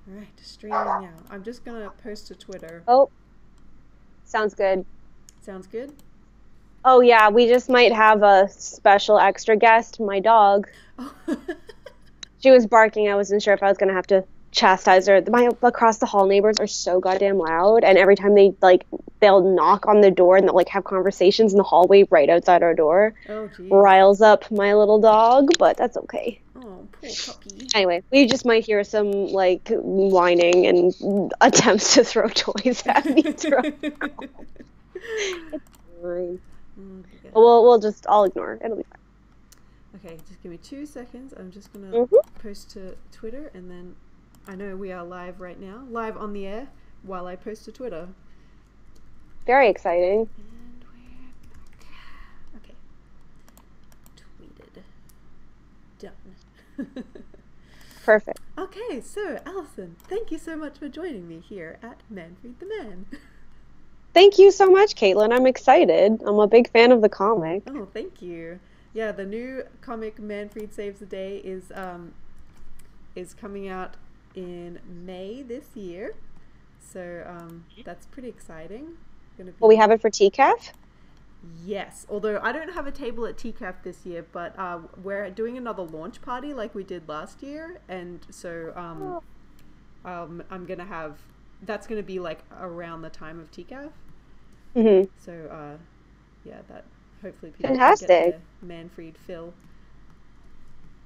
All right, streaming now. I'm just gonna post to Twitter. Oh, sounds good. Sounds good? Oh yeah, we just might have a special extra guest, my dog. Oh. She was barking. I wasn't sure if I was gonna have to chastise her. My across the hall neighbors are so goddamn loud, and every time they'll knock on the door and they'll like have conversations in the hallway right outside our door. Oh, geez. Riles up my little dog, but that's okay. Oh, poor puppy. Anyway, we just might hear some like whining and attempts to throw toys at me throughout the call. It's fine. Okay. I'll ignore it. It'll be fine. Okay, just give me 2 seconds. I'm just gonna Mm-hmm. post to Twitter, and then I know we are live right now, live on the air while I post to Twitter. Very exciting. And we're back. Okay. Tweeted. Done. Perfect. Okay, so Allison, thank you so much for joining me here at Manfried the Man. Thank you so much, Caitlin. I'm excited. I'm a big fan of the comic. Oh, thank you. Yeah, the new comic Manfried Saves the Day is coming out in May this year. So that's pretty exciting. Will we have it for TCAF? Yes, although I don't have a table at TCAF this year, but we're doing another launch party like we did last year, and so I'm gonna have that's gonna be like around the time of TCAF. Mm-hmm. So yeah, that hopefully people Fantastic. can get the Manfried fill.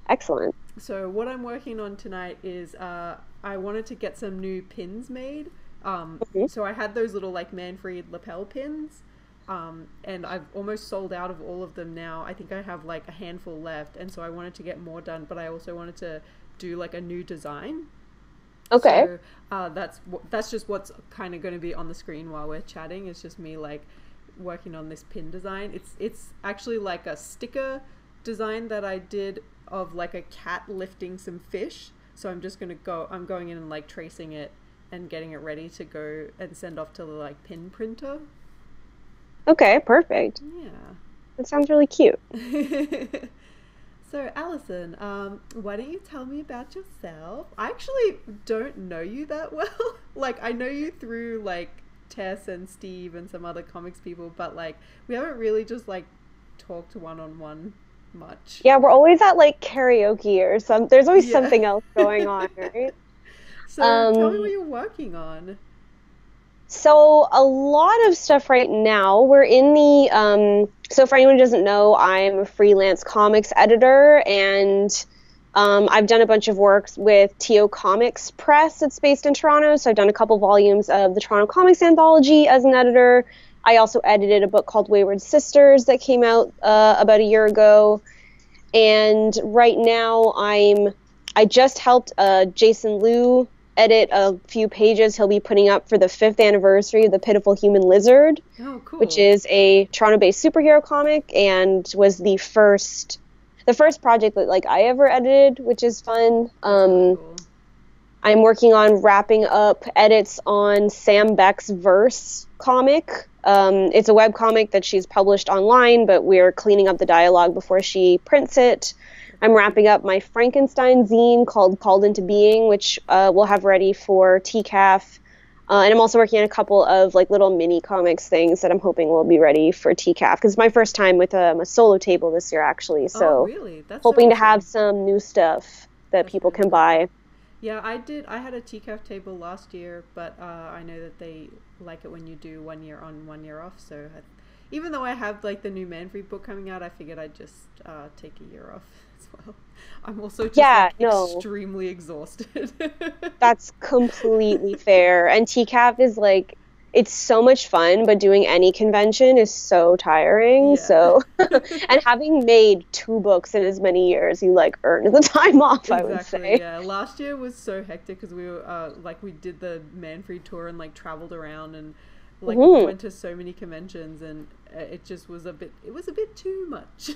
Excellent. So what I'm working on tonight is I wanted to get some new pins made. So I had those little like Manfried lapel pins. And I've almost sold out of all of them now. I think I have like a handful left, and so I wanted to get more done, but I also wanted to do like a new design. Okay. So that's just what's kind of going to be on the screen while we're chatting. It's just me like working on this pin design. It's actually like a sticker design that I did of like a cat lifting some fish. So I'm going in and like tracing it and getting it ready to go and send off to the like pin printer. Okay, perfect. Yeah. That sounds really cute. So, Allison, why don't you tell me about yourself? I actually don't know you that well. Like, I know you through, like, Tess and Steve and some other comics people, but, like, we haven't really just, like, talked one-on-one much. Yeah, we're always at, like, karaoke or something. There's always something else going on, right? So, tell me what you're working on. So a lot of stuff right now. We're in the so for anyone who doesn't know, I'm a freelance comics editor, and I've done a bunch of work with TO Comics Press. It's based in Toronto, so I've done a couple volumes of the Toronto Comics Anthology as an editor. I also edited a book called Wayward Sisters that came out about a year ago, and right now I just helped Jason Liu edit a few pages he'll be putting up for the 5th anniversary of The Pitiful Human Lizard. Oh, cool. Which is a Toronto-based superhero comic and was the first project that like I ever edited, which is fun. Cool. I'm working on wrapping up edits on Sam Beck's Verse comic. It's a webcomic that she's published online, but we're cleaning up the dialogue before she prints it. I'm wrapping up my Frankenstein zine called Into Being, which we'll have ready for TCAF. And I'm also working on a couple of like little mini comics things that I'm hoping will be ready for TCAF, because it's my first time with a solo table this year, actually. So really? That's hoping so to have some new stuff that people can buy. Yeah, I had a TCAF table last year, but I know that they like it when you do 1 year on, 1 year off. So even though I have like the new Manfried book coming out, I figured I'd just take a year off as well. I'm also just extremely exhausted. That's completely fair. And TCAF is like, it's so much fun, but doing any convention is so tiring. Yeah. So, and having made 2 books in as many years, you like earn the time off, Exactly, I would say. Yeah. Last year was so hectic because we were we did the Manfried tour and like traveled around and like went to so many conventions, and it just was a bit too much.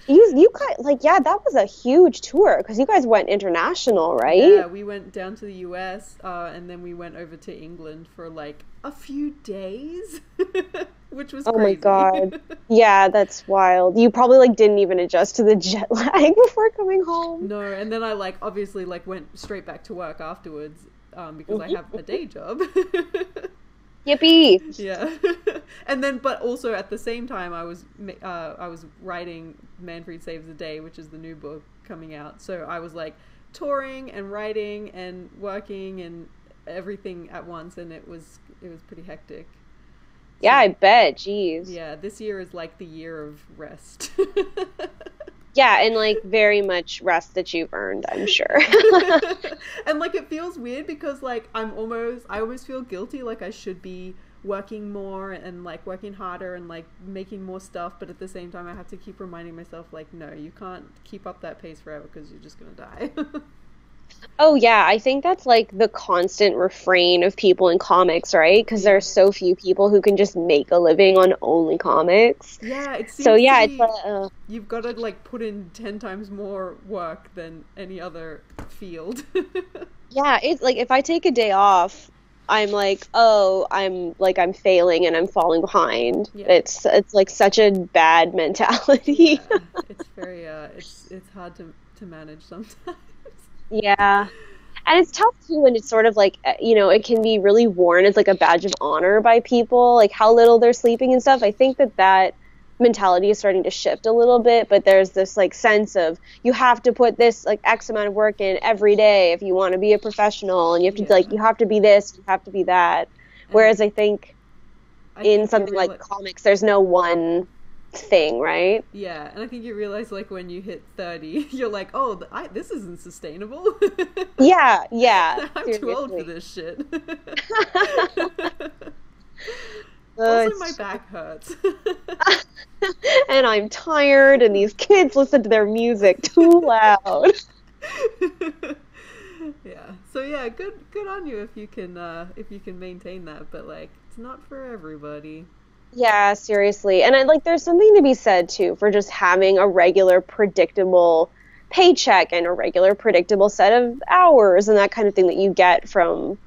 You guys, that was a huge tour because you guys went international, right? Yeah, we went down to the US and then we went over to England for like a few days. which was Oh my crazy. God. Yeah, that's wild. You probably like didn't even adjust to the jet lag before coming home. No, and then I like obviously like went straight back to work afterwards because I have a day job. Yippee. Yeah. And then but also at the same time I was writing Manfried Saves the Day, which is the new book coming out. So I was like touring and writing and working and everything at once, and it was pretty hectic. Yeah, So, I bet. Jeez. yeah, this year is like the year of rest. Yeah, and like very much rest that you've earned, I'm sure. And like it feels weird because like I almost feel guilty, like I should be working more and like working harder and like making more stuff, but at the same time I have to keep reminding myself like, no, you can't keep up that pace forever because you're just gonna die. Oh yeah, I think that's like the constant refrain of people in comics, right? Because there Yeah. are so few people who can just make a living on only comics. Yeah, it So seems to yeah, it's be you've got to like put in 10 times more work than any other field. yeah, it's like if I take a day off, I'm like, oh, I'm failing and I'm falling behind. Yeah. It's like such a bad mentality. Yeah, it's very it's hard to manage sometimes. Yeah. And it's tough too when it's sort of like, it can be really worn as like a badge of honor by people, like how little they're sleeping and stuff. I think that mentality is starting to shift a little bit, but there's this like sense of you have to put this like X amount of work in every day if you want to be a professional, and you have to like, you have to be this, you have to be that. Whereas I think in something like comics, there's no one thing, right? Yeah, and I think you realize like when you hit 30, you're like, oh, this isn't sustainable. Yeah, I'm seriously. too old for this shit. Also, my back hurts. And I'm tired, and these kids listen to their music too loud. Yeah. So yeah, good on you if you can maintain that, but like it's not for everybody. Yeah, seriously. And there's something to be said too for just having a regular, predictable paycheck and a regular, predictable set of hours and that kind of thing that you get from,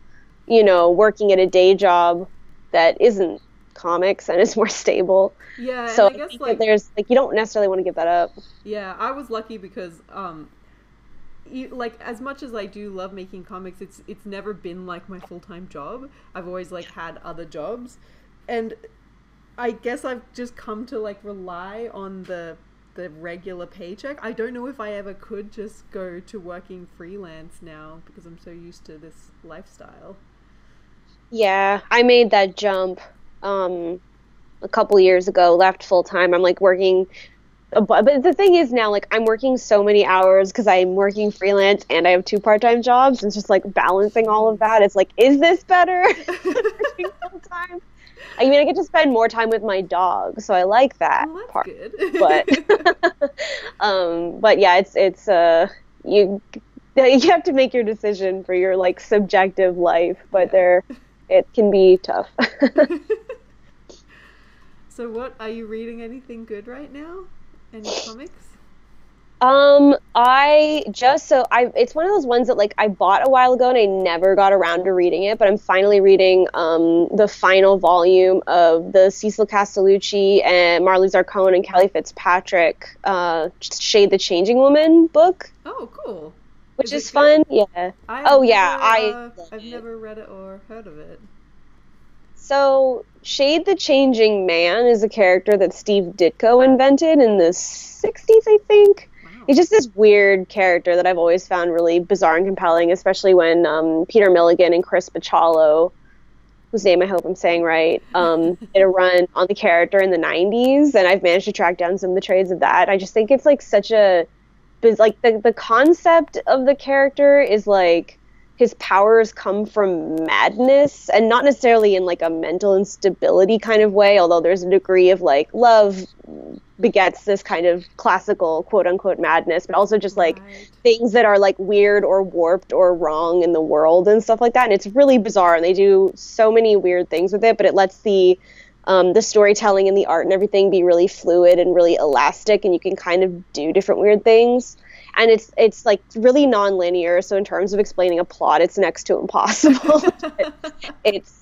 working at a day job that isn't comics and is more stable. Yeah, So and I guess think like that there's you don't necessarily want to give that up. yeah, I was lucky because like as much as I do love making comics, it's never been like my full-time job. I've always like had other jobs, and I guess I've just come to like rely on the regular paycheck. I don't know if I ever could just go to working freelance now because I'm so used to this lifestyle. Yeah, I made that jump a couple years ago, left full time. I'm like working, but the thing is now, like I'm working so many hours because I'm working freelance and I have 2 part-time jobs, and it's just like balancing all of that. It's like, is this better? Working full time. I mean, I get to spend more time with my dog, so I like that Well, that's part. good. But yeah, it's you have to make your decision for your like subjective life, but it can be tough. So what, are you reading anything good right now? Any comics? It's one of those ones that like I bought a while ago and I never got around to reading it, but I'm finally reading the final volume of the Cecil Castellucci and Marley Zarcone and Kelly Fitzpatrick Shade the Changing Woman book. Oh, cool. Which is fun. Yeah. I've never read it or heard of it. So, Shade the Changing Man is a character that Steve Ditko invented in the 60s, I think. Wow. He's just this weird character that I've always found really bizarre and compelling, especially when Peter Milligan and Chris Bachalo, whose name I hope I'm saying right, did a run on the character in the 90s, and I've managed to track down some of the trades of that. I just think it's like such a... like the concept of the character is like his powers come from madness, and not necessarily in like a mental instability kind of way, although there's a degree of like love begets this kind of classical quote unquote madness, but also just like things that are like weird or warped or wrong in the world and stuff like that. And it's really bizarre, and they do so many weird things with it, but it lets the storytelling and the art and everything be really fluid and really elastic, and you can kind of do different weird things. and it's like really non-linear, so in terms of explaining a plot, it's next to impossible. It's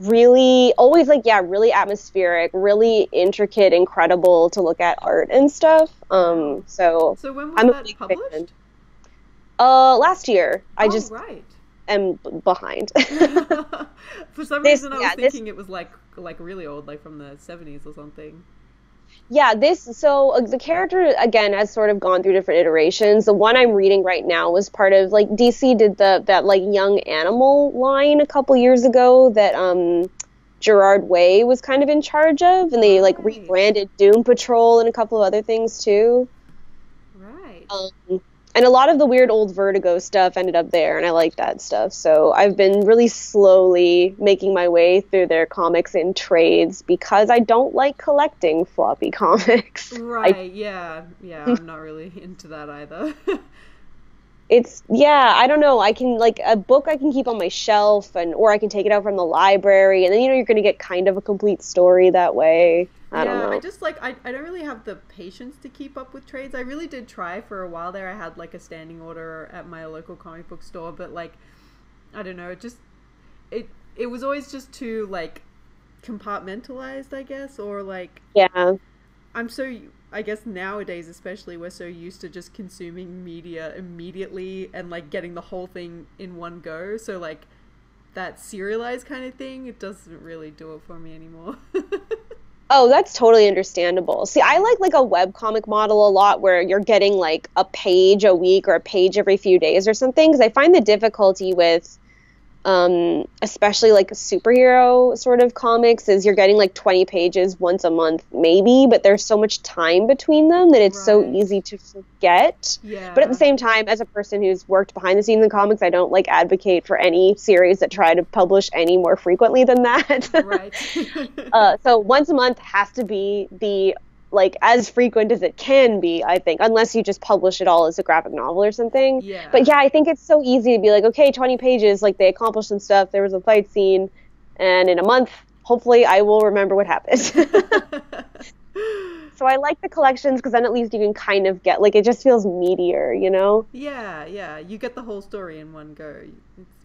really always like, yeah, really atmospheric, really intricate, incredible to look at art and stuff. So when was I'm that published? Fan. Last year. I just right. am behind. For some reason I was thinking it was like really old, like from the 70s or something. Yeah, the character, again, has sort of gone through different iterations. The one I'm reading right now was part of, like, DC did that, like, Young Animal line a couple years ago that, Gerard Way was kind of in charge of, and they, like, rebranded Doom Patrol and a couple of other things, too. Right. And a lot of the weird old Vertigo stuff ended up there, and I like that stuff. So I've been really slowly making my way through their comics in trades because I don't like collecting floppy comics. Right, yeah, I'm not really into that either. I don't know, I can, like, a book I can keep on my shelf, or I can take it out from the library, and then, you're going to get kind of a complete story that way. I don't know. I just, like, I don't really have the patience to keep up with trades. I really did try for a while there. I had, like, a standing order at my local comic book store, but, like, I don't know, it was always just too, like, compartmentalized, I guess, or, like... Yeah. I guess nowadays especially, we're so used to just consuming media immediately and, like, getting the whole thing in one go, so, like, that serialized kind of thing, it doesn't really do it for me anymore. Oh, that's totally understandable. See, I like a webcomic model a lot where you're getting like a page a week or a page every few days or something, because I find the difficulty with especially like superhero sort of comics is you're getting like 20 pages once a month maybe, but there's so much time between them that it's so easy to forget. Yeah. But at the same time, as a person who's worked behind the scenes in comics, I don't like advocate for any series that try to publish any more frequently than that. Right. So once a month has to be the like as frequent as it can be, I think, unless you just publish it all as a graphic novel or something. Yeah. But yeah, I think it's so easy to be like, okay, 20 pages, like they accomplished some stuff, there was a fight scene, and in a month, hopefully I will remember what happened. So I like the collections because then at least you can kind of get, like, it just feels meatier, you know? Yeah, you get the whole story in one go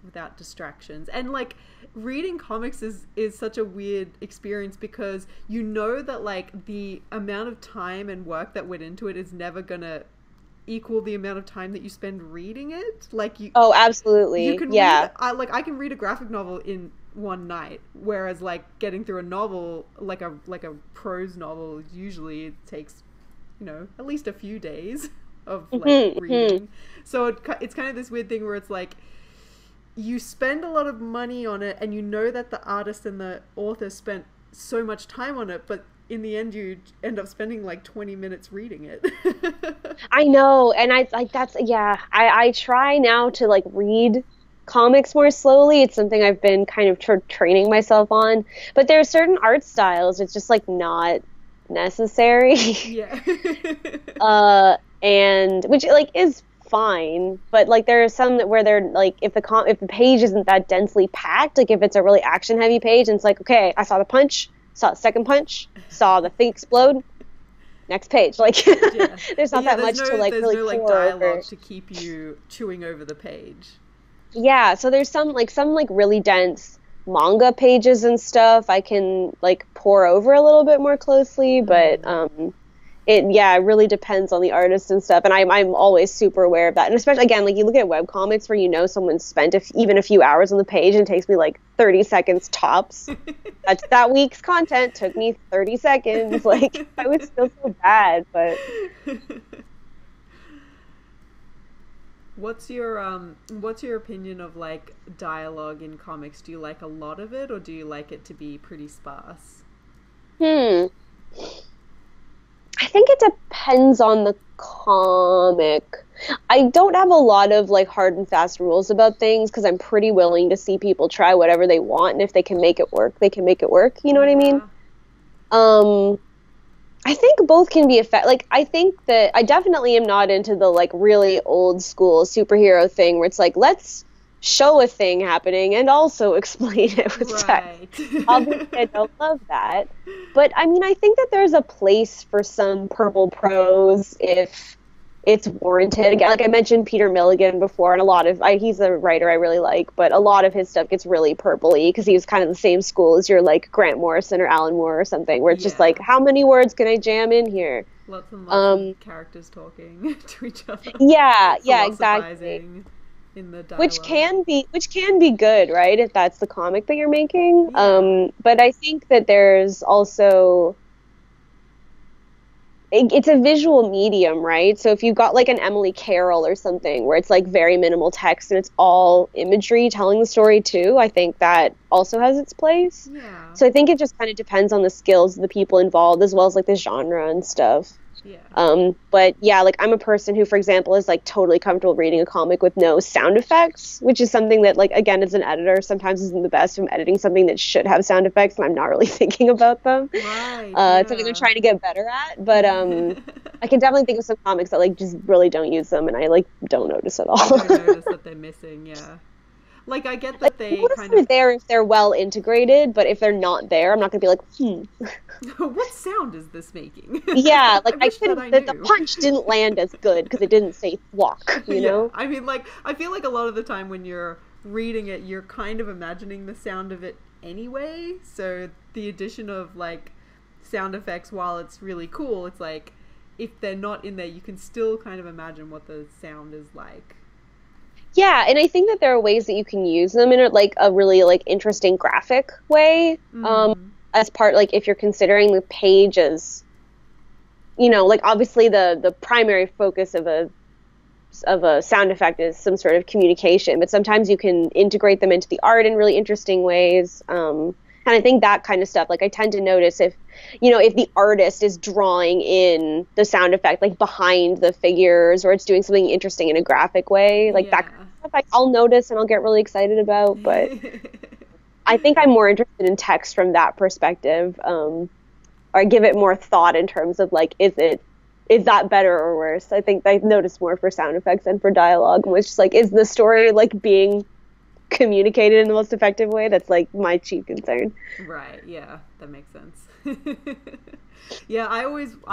without distractions. And, like, reading comics is such a weird experience because you know that, like, the amount of time and work that went into it is never gonna equal the amount of time that you spend reading it. Like, Oh, absolutely. You can I can read a graphic novel in one night, whereas like getting through a novel, like a prose novel, usually it takes, at least a few days of like reading. So it's kind of this weird thing where it's like you spend a lot of money on it and you know that the artist and the author spent so much time on it, but in the end you end up spending like 20 minutes reading it. I know, and I try now to like read comics more slowly. It's something I've been kind of training myself on, but there are certain art styles it's just like not necessary. Yeah. And which like is fine, but like there are some where they're like if the page isn't that densely packed, like if it's a really action heavy page and it's like, okay, I saw the punch, saw the second punch, saw the thing explode, next page, like yeah. There's not that much to like really no like dialogue to keep you chewing over the page. Yeah, so there's some really dense manga pages and stuff I can like pour over a little bit more closely, but it really depends on the artist and stuff, and I'm always super aware of that. And especially again, like you look at webcomics where someone spent even a few hours on the page and it takes me like 30 seconds tops. That's that week's content took me 30 seconds. Like I would feel so bad, but What's your opinion of like dialogue in comics? Do you like a lot of it or do you like it to be pretty sparse? I think it depends on the comic. I don't have a lot of like hard and fast rules about things because I'm pretty willing to see people try whatever they want, and if they can make it work, they can make it work. You know what I mean? I think both can be effective. Like, I think that I definitely am not into the, like, really old school superhero thing where it's like, let's show a thing happening and also explain it with text. Obviously, I don't love that. But, I mean, I think that there's a place for some purple prose if it's warranted. Again, like I mentioned Peter Milligan before, and a lot of he's a writer I really like, but a lot of his stuff gets really purpley because he was kind of the same school as your like Grant Morrison or Alan Moore or something, where it's just like, how many words can I jam in here? Lots and lots of characters talking to each other. Yeah, exactly. In the dialogue. Which can be good, right? If that's the comic that you're making. Yeah. But I think that there's also it's a visual medium, right? So if you've got like an Emily Carroll or something where it's like very minimal text and it's all imagery telling the story too, I think that also has its place. Yeah. So I think it just kind of depends on the skills of the people involved as well as like the genre and stuff. Yeah. But yeah, like I'm a person who, for example, is like totally comfortable reading a comic with no sound effects, which is something that, like, again, as an editor, sometimes isn't the best. I'm editing something that should have sound effects and I'm not really thinking about them. Right. It's something I'm trying to get better at. But I can definitely think of some comics that like just really don't use them, and I like don't notice at all. I don't notice that they're missing. Yeah. Like, I get that they kind of... there if they're well integrated, but if they're not there, I'm not going to be like, what sound is this making? Yeah, like, the punch didn't land as good because it didn't say thwack, you know? I mean, like, I feel like a lot of the time when you're reading it, you're kind of imagining the sound of it anyway, so the addition of, like, sound effects, while it's really cool, it's like, if they're not in there, you can still kind of imagine what the sound is like. Yeah, and I think that there are ways that you can use them in like a really like interesting graphic way. As part, like, if you're considering the page as, you know, like, obviously the primary focus of a sound effect is some sort of communication, but sometimes you can integrate them into the art in really interesting ways. And I think that kind of stuff, like, I tend to notice if, you know, if the artist is drawing in the sound effect, like, behind the figures, or it's doing something interesting in a graphic way, like, that kind of stuff I'll notice and I'll get really excited about, but I think I'm more interested in text from that perspective, or I give it more thought in terms of, like, is that better or worse? I think I notice more for sound effects than for dialogue, which is, like, is the story, like, being communicated in the most effective way? That's like my chief concern. Right, yeah, that makes sense. Yeah, I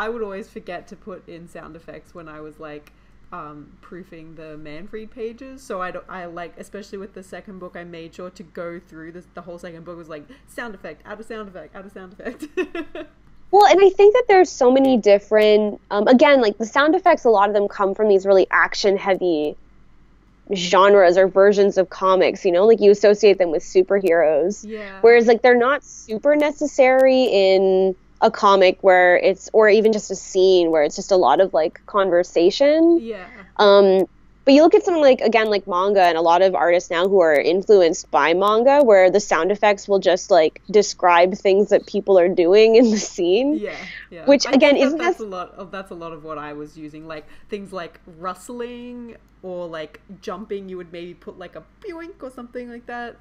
would always forget to put in sound effects when I was like proofing the Manfried pages, so I like, especially with the second book, I made sure to go through the whole second book was like sound effect, add a sound effect, add a sound effect. Well, and I think that there's so many different again, like, the sound effects, a lot of them come from these really action heavy genres or versions of comics, you know, like, you associate them with superheroes, whereas, like, they're not super necessary in a comic where it's, or even just a scene where it's just a lot of, like, conversation. But you look at something like, again, like manga, and a lot of artists now who are influenced by manga, where the sound effects will just, like, describe things that people are doing in the scene. Which, again, isn't that's a lot of what I was using, like, things like rustling or, like, jumping. You would maybe put, like, a boink or something like that.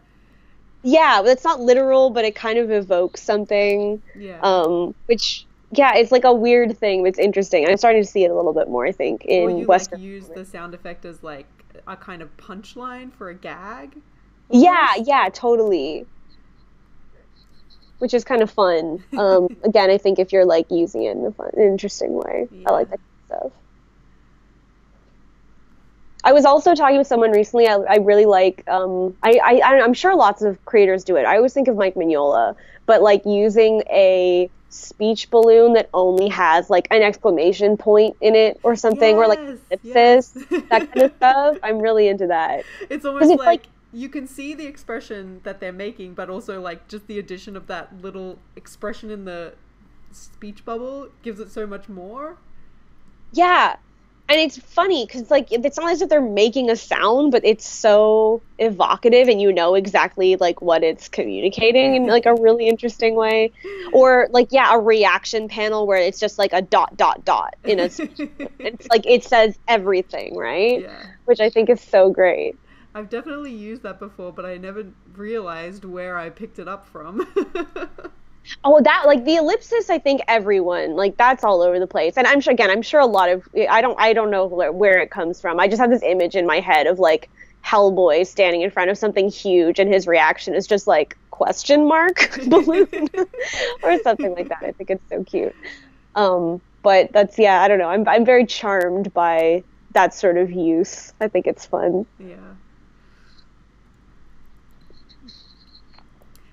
Yeah, but it's not literal, but it kind of evokes something. Which, yeah, it's like a weird thing, but it's interesting. I'm starting to see it a little bit more, I think, in Western. Like, use the sound effect as, like, a kind of punchline for a gag? Yeah, totally. Which is kind of fun. Again, I think if you're, like, using it in an interesting way. I like that kind of stuff. I was also talking with someone recently. I really like, I'm sure lots of creators do it. I always think of Mike Mignola, but, like, using a speech balloon that only has, like, an exclamation point in it or something, or, like, ellipsis, that kind of stuff. I'm really into that. It's almost like you can see the expression that they're making, but also, like, just the addition of that little expression in the speech bubble gives it so much more. Yeah. And it's funny because, like, it's not as if they're making a sound, but it's so evocative, and you know exactly, like, what it's communicating in, like, a really interesting way. Or, like, a reaction panel where it's just, like, a ... in a it's like it says everything, right? Which I think is so great. I've definitely used that before, but I never realized where I picked it up from. Oh, that, like, the ellipsis, I think everyone, like, that's all over the place. And I'm sure a lot of, I don't know where it comes from. I just have this image in my head of, like, Hellboy standing in front of something huge, and his reaction is just, like, question mark balloon or something like that. I think it's so cute. But that's, yeah, I don't know. I'm very charmed by that sort of use. I think it's fun. Yeah.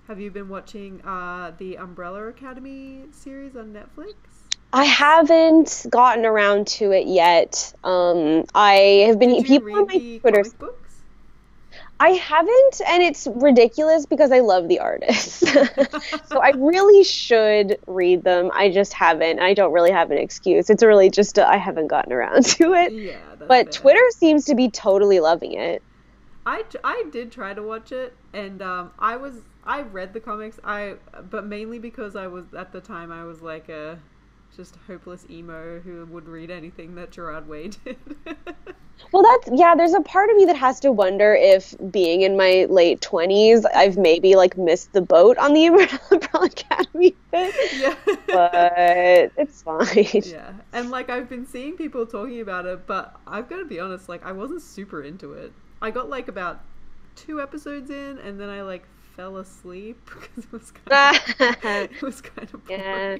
Have you been watching the Umbrella Academy series on Netflix? I haven't gotten around to it yet. I have been Did you people on read my the Twitter. comic books? I haven't, and it's ridiculous because I love the artists. So I really should read them. I just haven't. I don't really have an excuse. It's really just I haven't gotten around to it. Yeah, that's But fair. Twitter seems to be totally loving it. I did try to watch it, and I read the comics, but mainly because I was at the time I was like a just hopeless emo who would read anything that Gerard Way did. Well, there's a part of me that has to wonder if being in my late 20s, I've maybe like missed the boat on the Umbrella Academy bit. Yeah. But it's fine. Yeah. And like I've been seeing people talking about it, but I've got to be honest, like I wasn't super into it. I got like about 2 episodes in, and then I like fell asleep because it was kind of boring. Yeah.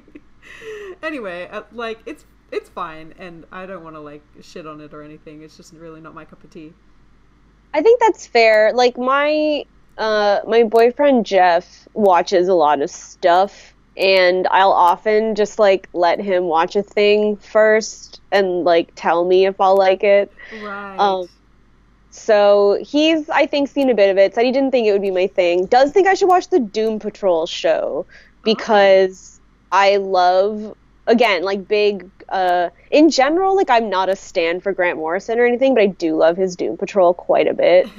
Anyway, like it's fine, and I don't want to like shit on it or anything. It's just really not my cup of tea. I think that's fair. Like my boyfriend Jeff watches a lot of stuff, and I'll often just like let him watch a thing first and like tell me if I'll like it. Right. So he's, I think, seen a bit of it, said he didn't think it would be my thing. Does think I should watch the Doom Patrol show because I love, again, like big, in general, like I'm not a stan for Grant Morrison or anything, but I do love his Doom Patrol quite a bit.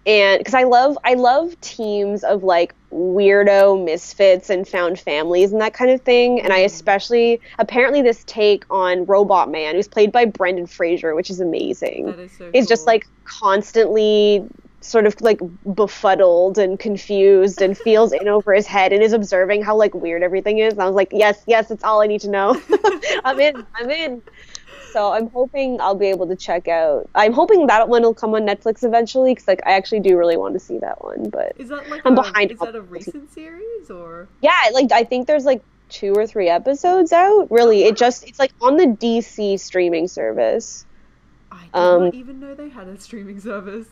And because I love teams of like weirdo misfits and found families and that kind of thing. And I especially, apparently this take on Robot Man, who's played by Brendan Fraser, which is amazing. That is so He's cool. just like constantly sort of like befuddled and confused and feels in over his head and is observing how like weird everything is. And I was like, yes, it's all I need to know. I'm in. So I'm hoping I'll be able to check out. I'm hoping that one will come on Netflix eventually because like I actually do really want to see that one. But Is that like I'm behind. Is that a recent series or? Yeah, like I think there's like 2 or 3 episodes out. Really, it's like on the DC streaming service. I did not even know they had a streaming service.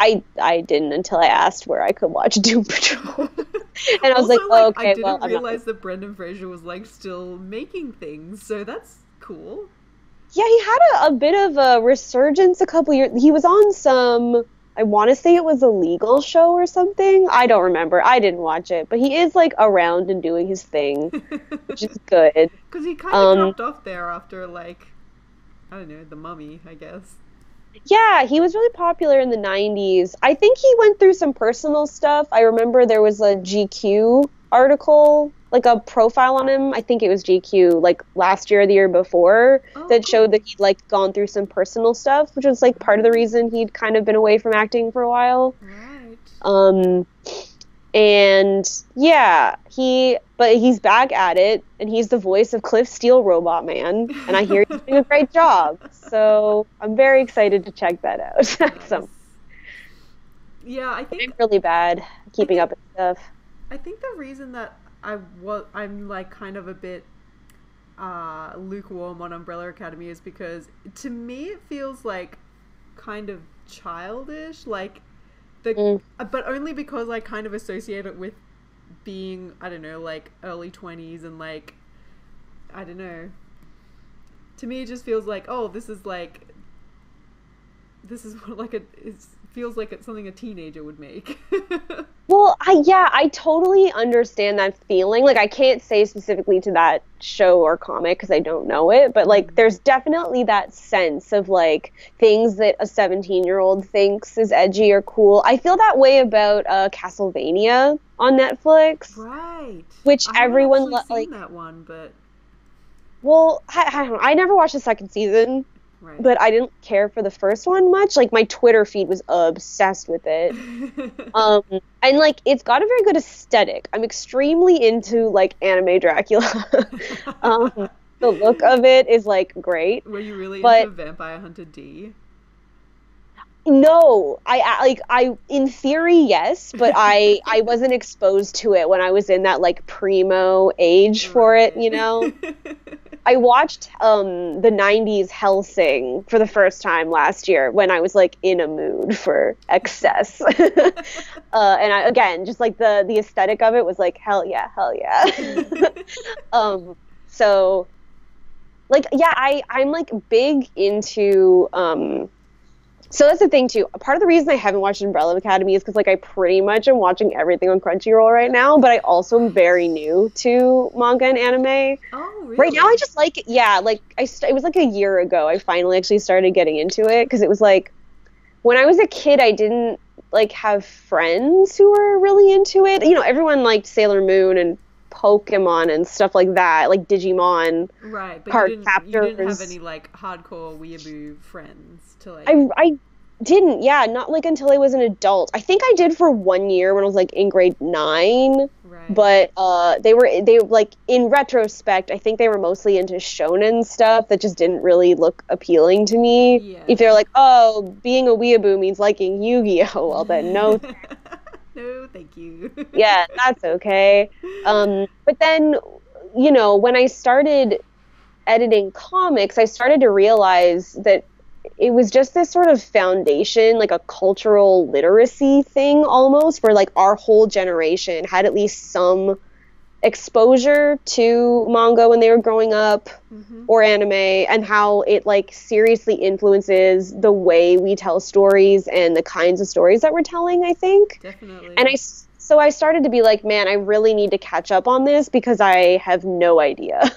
I didn't until I asked where I could watch Doom Patrol. And I was also, like, oh, okay, I didn't well, realize that Brendan Fraser was like still making things, so that's cool. Yeah, he had a bit of a resurgence a couple years. He was on some, I want to say it was a legal show or something. I don't remember. I didn't watch it. But he is like around and doing his thing, which is good. Because he kind of dropped off there after like, I don't know, The Mummy, I guess. Yeah, he was really popular in the 90s. I think he went through some personal stuff. I remember there was a GQ article, like a profile on him. I think it was GQ, like last year or the year before, that showed that he'd like gone through some personal stuff, which was like part of the reason he'd kind of been away from acting for a while. Right. And yeah, he's back at it, and he's the voice of Cliff Steele, Robot Man, and I hear he's doing a great job. So I'm very excited to check that out. Nice. Yeah, I think I'm really bad keeping up with stuff. I think the reason that I'm like kind of a bit lukewarm on Umbrella Academy is because to me it feels like kind of childish, like but only because I kind of associate it with being, I don't know, like early 20s and like, I don't know. To me it just feels like, oh, this is what like it feels like it's something a teenager would make. Well, I totally understand that feeling. Like, I can't say specifically to that show or comic because I don't know it, but like, there's definitely that sense of like things that a 17-year-old thinks is edgy or cool. I feel that way about Castlevania on Netflix, Right. which everyone seen that one, but well, I don't know. I never watched the second season. right. But I didn't care for the first one much. Like, my Twitter feed was obsessed with it. And, like, it's got a very good aesthetic. I'm extremely into, like, anime Dracula. The look of it is, like, great. Were you really into Vampire Hunter D? No, I in theory yes, but I wasn't exposed to it when I was in that like primo age for it, Right. you know. I watched the 90s Hellsing for the first time last year when I was like in a mood for excess. And I, again, just like the aesthetic of it was like hell yeah, hell yeah. So like yeah, I'm like big into so that's the thing too. Part of the reason I haven't watched Umbrella Academy is because like I pretty much am watching everything on Crunchyroll right now, but I also am very new to manga and anime. Oh, Right now I really? just like yeah, like it was like a year ago I finally actually started getting into it because it was like when I was a kid I didn't like have friends who were really into it. You know, everyone liked Sailor Moon and Pokemon and stuff like that, like Digimon, Right, but card you didn't have captors. any like hardcore weeaboo friends to like. I didn't, yeah, not like until I was an adult. I think I did for 1 year when I was like in grade 9, Right. but they like in retrospect, I think they were mostly into shonen stuff that just didn't really look appealing to me. If Yeah. they're like, "Oh, being a weeaboo means liking Yu-Gi-Oh." Well, then no, No, thank you. yeah, that's okay. But then, you know, when I started editing comics, I started to realize that it was just this sort of foundation, like a cultural literacy thing almost, where like our whole generation had at least some exposure to manga when they were growing up Hmm. or anime, and how it like seriously influences the way we tell stories and the kinds of stories that we're telling, I think. And Definitely. so I started to be like, man, I really need to catch up on this because I have no idea.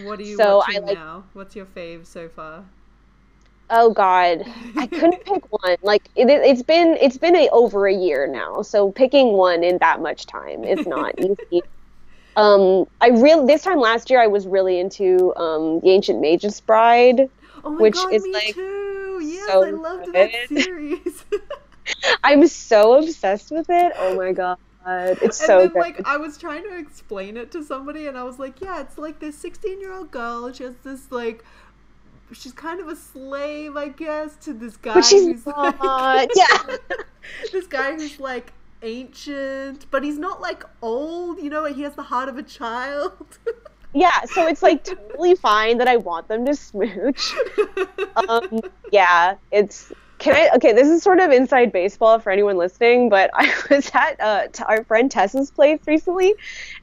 What are you So I watching like, now? What's your fave so far? oh God, I couldn't pick one. Like it's been over a year now, so picking one in that much time is not easy. I really this time last year I was really into The Ancient Magus Bride, Oh my which god, is me like too! Yes, I so loved that good. series. I'm so obsessed with it. Oh my God, it's And so then, good. like, I was trying to explain it to somebody, and I was like, yeah, it's like this 16-year-old girl, and she has this, like, she's kind of a slave, I guess, to this But guy she's who's, like, not. Yeah. this guy who's, like, ancient, but he's not, like, old, you know, he has the heart of a child. Yeah, so it's like totally fine that I want them to smooch. Yeah, it's can I okay, this is sort of inside baseball for anyone listening, but I was at our friend Tessa's place recently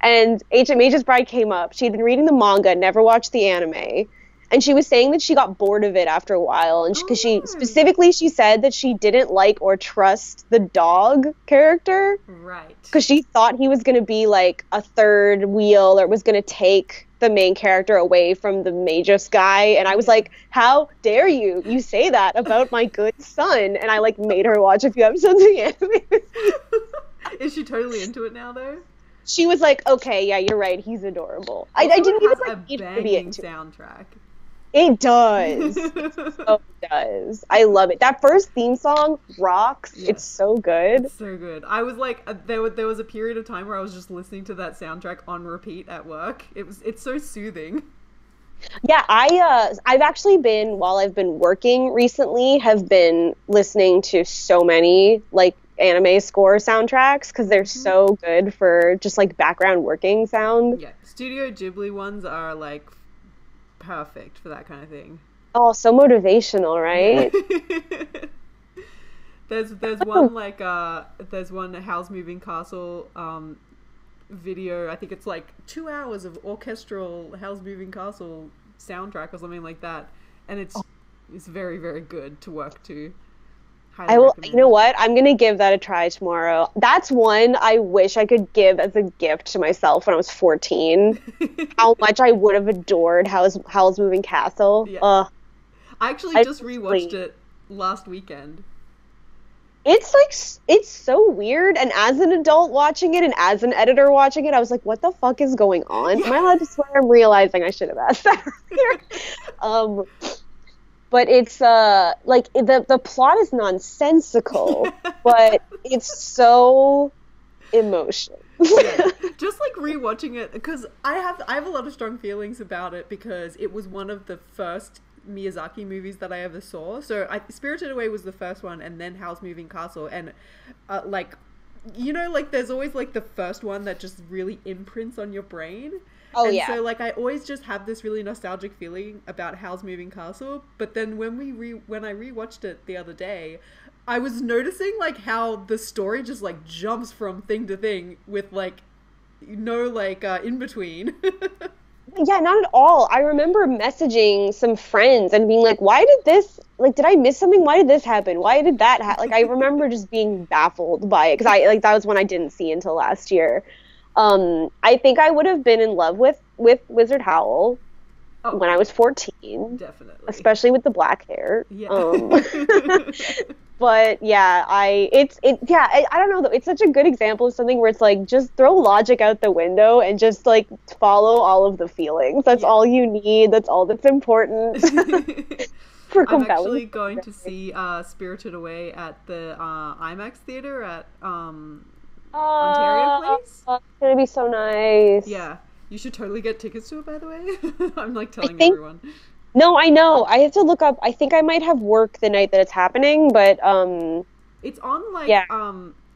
and Ancient Mage's Bride came up. She'd been reading the manga, never watched the anime. And she was saying that she got bored of it after a while, and because she Oh no. specifically she said that she didn't like or trust the dog character Right. because she thought he was going to be like a third wheel or was going to take the main character away from the Magus guy. And I was Yeah. like, how dare you say that about my good son? And I like made her watch a few episodes of the anime. Is she totally into it now, though? She was like, okay, yeah, you're right, he's adorable. I Also, didn't it even has like a need her to be banging into it. soundtrack. It does. It so does. I love it. That first theme song rocks. It's Yes. so good. It's so good. I was like, there was a period of time where I was just listening to that soundtrack on repeat at work. It's so soothing. Yeah, I've actually been while I've been working recently have been listening to so many like anime score soundtracks because they're Hmm. so good for just like background working sound. Yeah, Studio Ghibli ones are like perfect for that kind of thing. Oh, so motivational, Yeah. right? There's Oh, one like there's one Howl's Moving Castle video. I think it's like 2 hours of orchestral Howl's Moving Castle soundtrack or something like that, and it's very very good to work to. Highly I will, you know recommend. what? I'm gonna give that a try tomorrow. That's one I wish I could give as a gift to myself when I was 14. How much I would have adored Howl's Moving Castle. Yeah, I actually I just rewatched really it last weekend. it's like it's so weird, and as an adult watching it and as an editor watching it I was like, what the fuck is going on? Yeah. Am I allowed to swear? I'm realizing I should have asked that earlier. um but it's like the plot is nonsensical, but it's so emotional. Yeah, just like rewatching it because I have a lot of strong feelings about it because it was one of the first Miyazaki movies that I ever saw. So Spirited Away was the first one, and then Howl's Moving Castle, and like, you know, like there's always like the first one that just really imprints on your brain. Oh, and yeah. so like I always just have this really nostalgic feeling about Howl's Moving Castle, but then when I rewatched it the other day, I was noticing like how the story just like jumps from thing to thing with like no like in between. Yeah, not at all. I remember messaging some friends and being like, why did this, like, did I miss something? Why did this happen? Why did that happen? Like, I remember just being baffled by it, because that was one I didn't see until last year. I think I would have been in love with Wizard Howl when I was 14. Definitely. Especially with the black hair. Yeah. But yeah, I don't know though. It's such a good example of something where it's like, just throw logic out the window and just like follow all of the feelings. That's all you need. That's all that's important. I'm actually going to see Spirited Away at the IMAX theater at Ontario Place. It's gonna be so nice. Yeah, you should totally get tickets to it, by the way. I'm like telling everyone. No, I know. I have to look up. I think I might have work the night that it's happening, but it's on like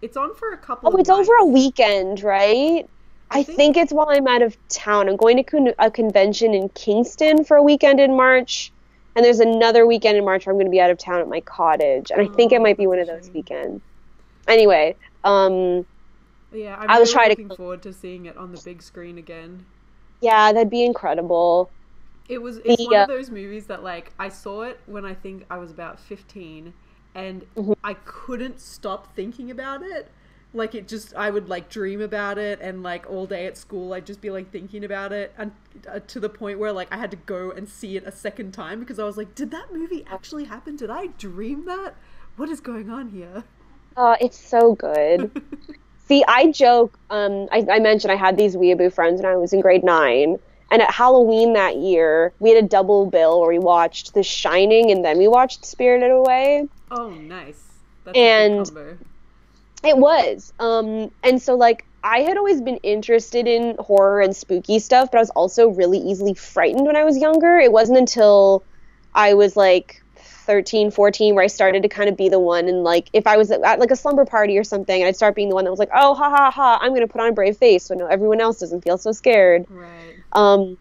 it's on for a couple. Oh, it's nights. over a weekend, right? I think it's while I'm out of town. I'm going to a convention in Kingston for a weekend in March, and there's another weekend in March where I'm going to be out of town at my cottage, and I think it might be one of those weekends. Anyway, yeah, I'm really looking forward to seeing it on the big screen again. Yeah, that'd be incredible. It's one of those movies that, like, I saw it when I think I was about 15, and I couldn't stop thinking about it. Like, I would, like, dream about it, and, like, all day at school, I'd just be, like, thinking about it, and to the point where, like, I had to go and see it a second time, because I was like, did that movie actually happen? Did I dream that? What is going on here? Oh, it's so good. See, I joke, I mentioned I had these weeaboo friends when I was in grade 9, and at Halloween that year, we had a double bill where we watched The Shining and then we watched Spirited Away. Oh, nice. That's a good combo. It was. And so, like, I had always been interested in horror and spooky stuff, but I was also really easily frightened when I was younger. It wasn't until I was, like, 13, 14, where I started to kind of be the one, and like if I was at like a slumber party or something, I'd start being the one that was like, oh, ha ha ha, I'm gonna put on a brave face so no everyone else doesn't feel so scared. Right.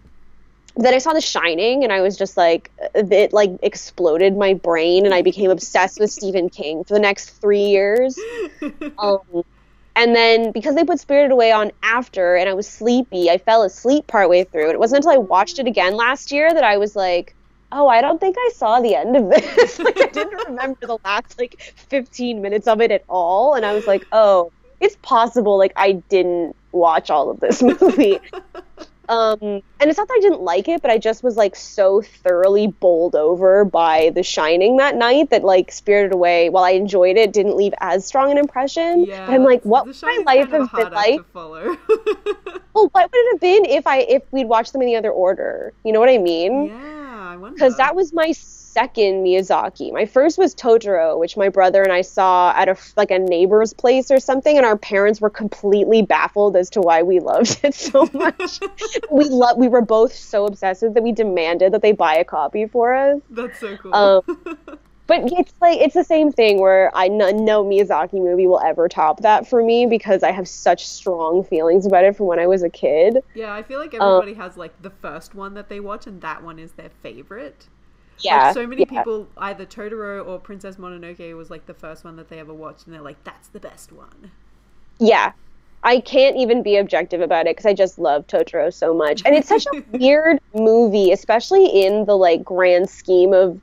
Then I saw The Shining, and I was just like, it like exploded my brain, and I became obsessed with Stephen King for the next 3 years. And then because they put Spirited Away on after, and I was sleepy, I fell asleep partway through. And it wasn't until I watched it again last year that I was like, oh, I don't think I saw the end of this. Like, I didn't remember the last, like, 15 minutes of it at all. And I was like, oh, it's possible, like, I didn't watch all of this movie. And it's not that I didn't like it, but I just was, like, so thoroughly bowled over by The Shining that night that, like, Spirited Away, while I enjoyed it, didn't leave as strong an impression. Yeah, but I'm like, what would my life have been like? Well, what would it have been if we'd watched them in the other order? You know what I mean? Yeah. Because that was my second Miyazaki. My first was Totoro, which my brother and I saw at a neighbor's place or something, and our parents were completely baffled as to why we loved it so much. We were both so obsessed with it that we demanded that they buy a copy for us. That's so cool. But it's the same thing where no Miyazaki movie will ever top that for me, because I have such strong feelings about it from when I was a kid. Yeah, I feel like everybody has like the first one that they watch, and that one is their favorite. Yeah. Like, so many people, either Totoro or Princess Mononoke was like the first one that they ever watched, and they're like, that's the best one. Yeah. I can't even be objective about it because I just love Totoro so much. And it's such a weird movie, especially in the like grand scheme of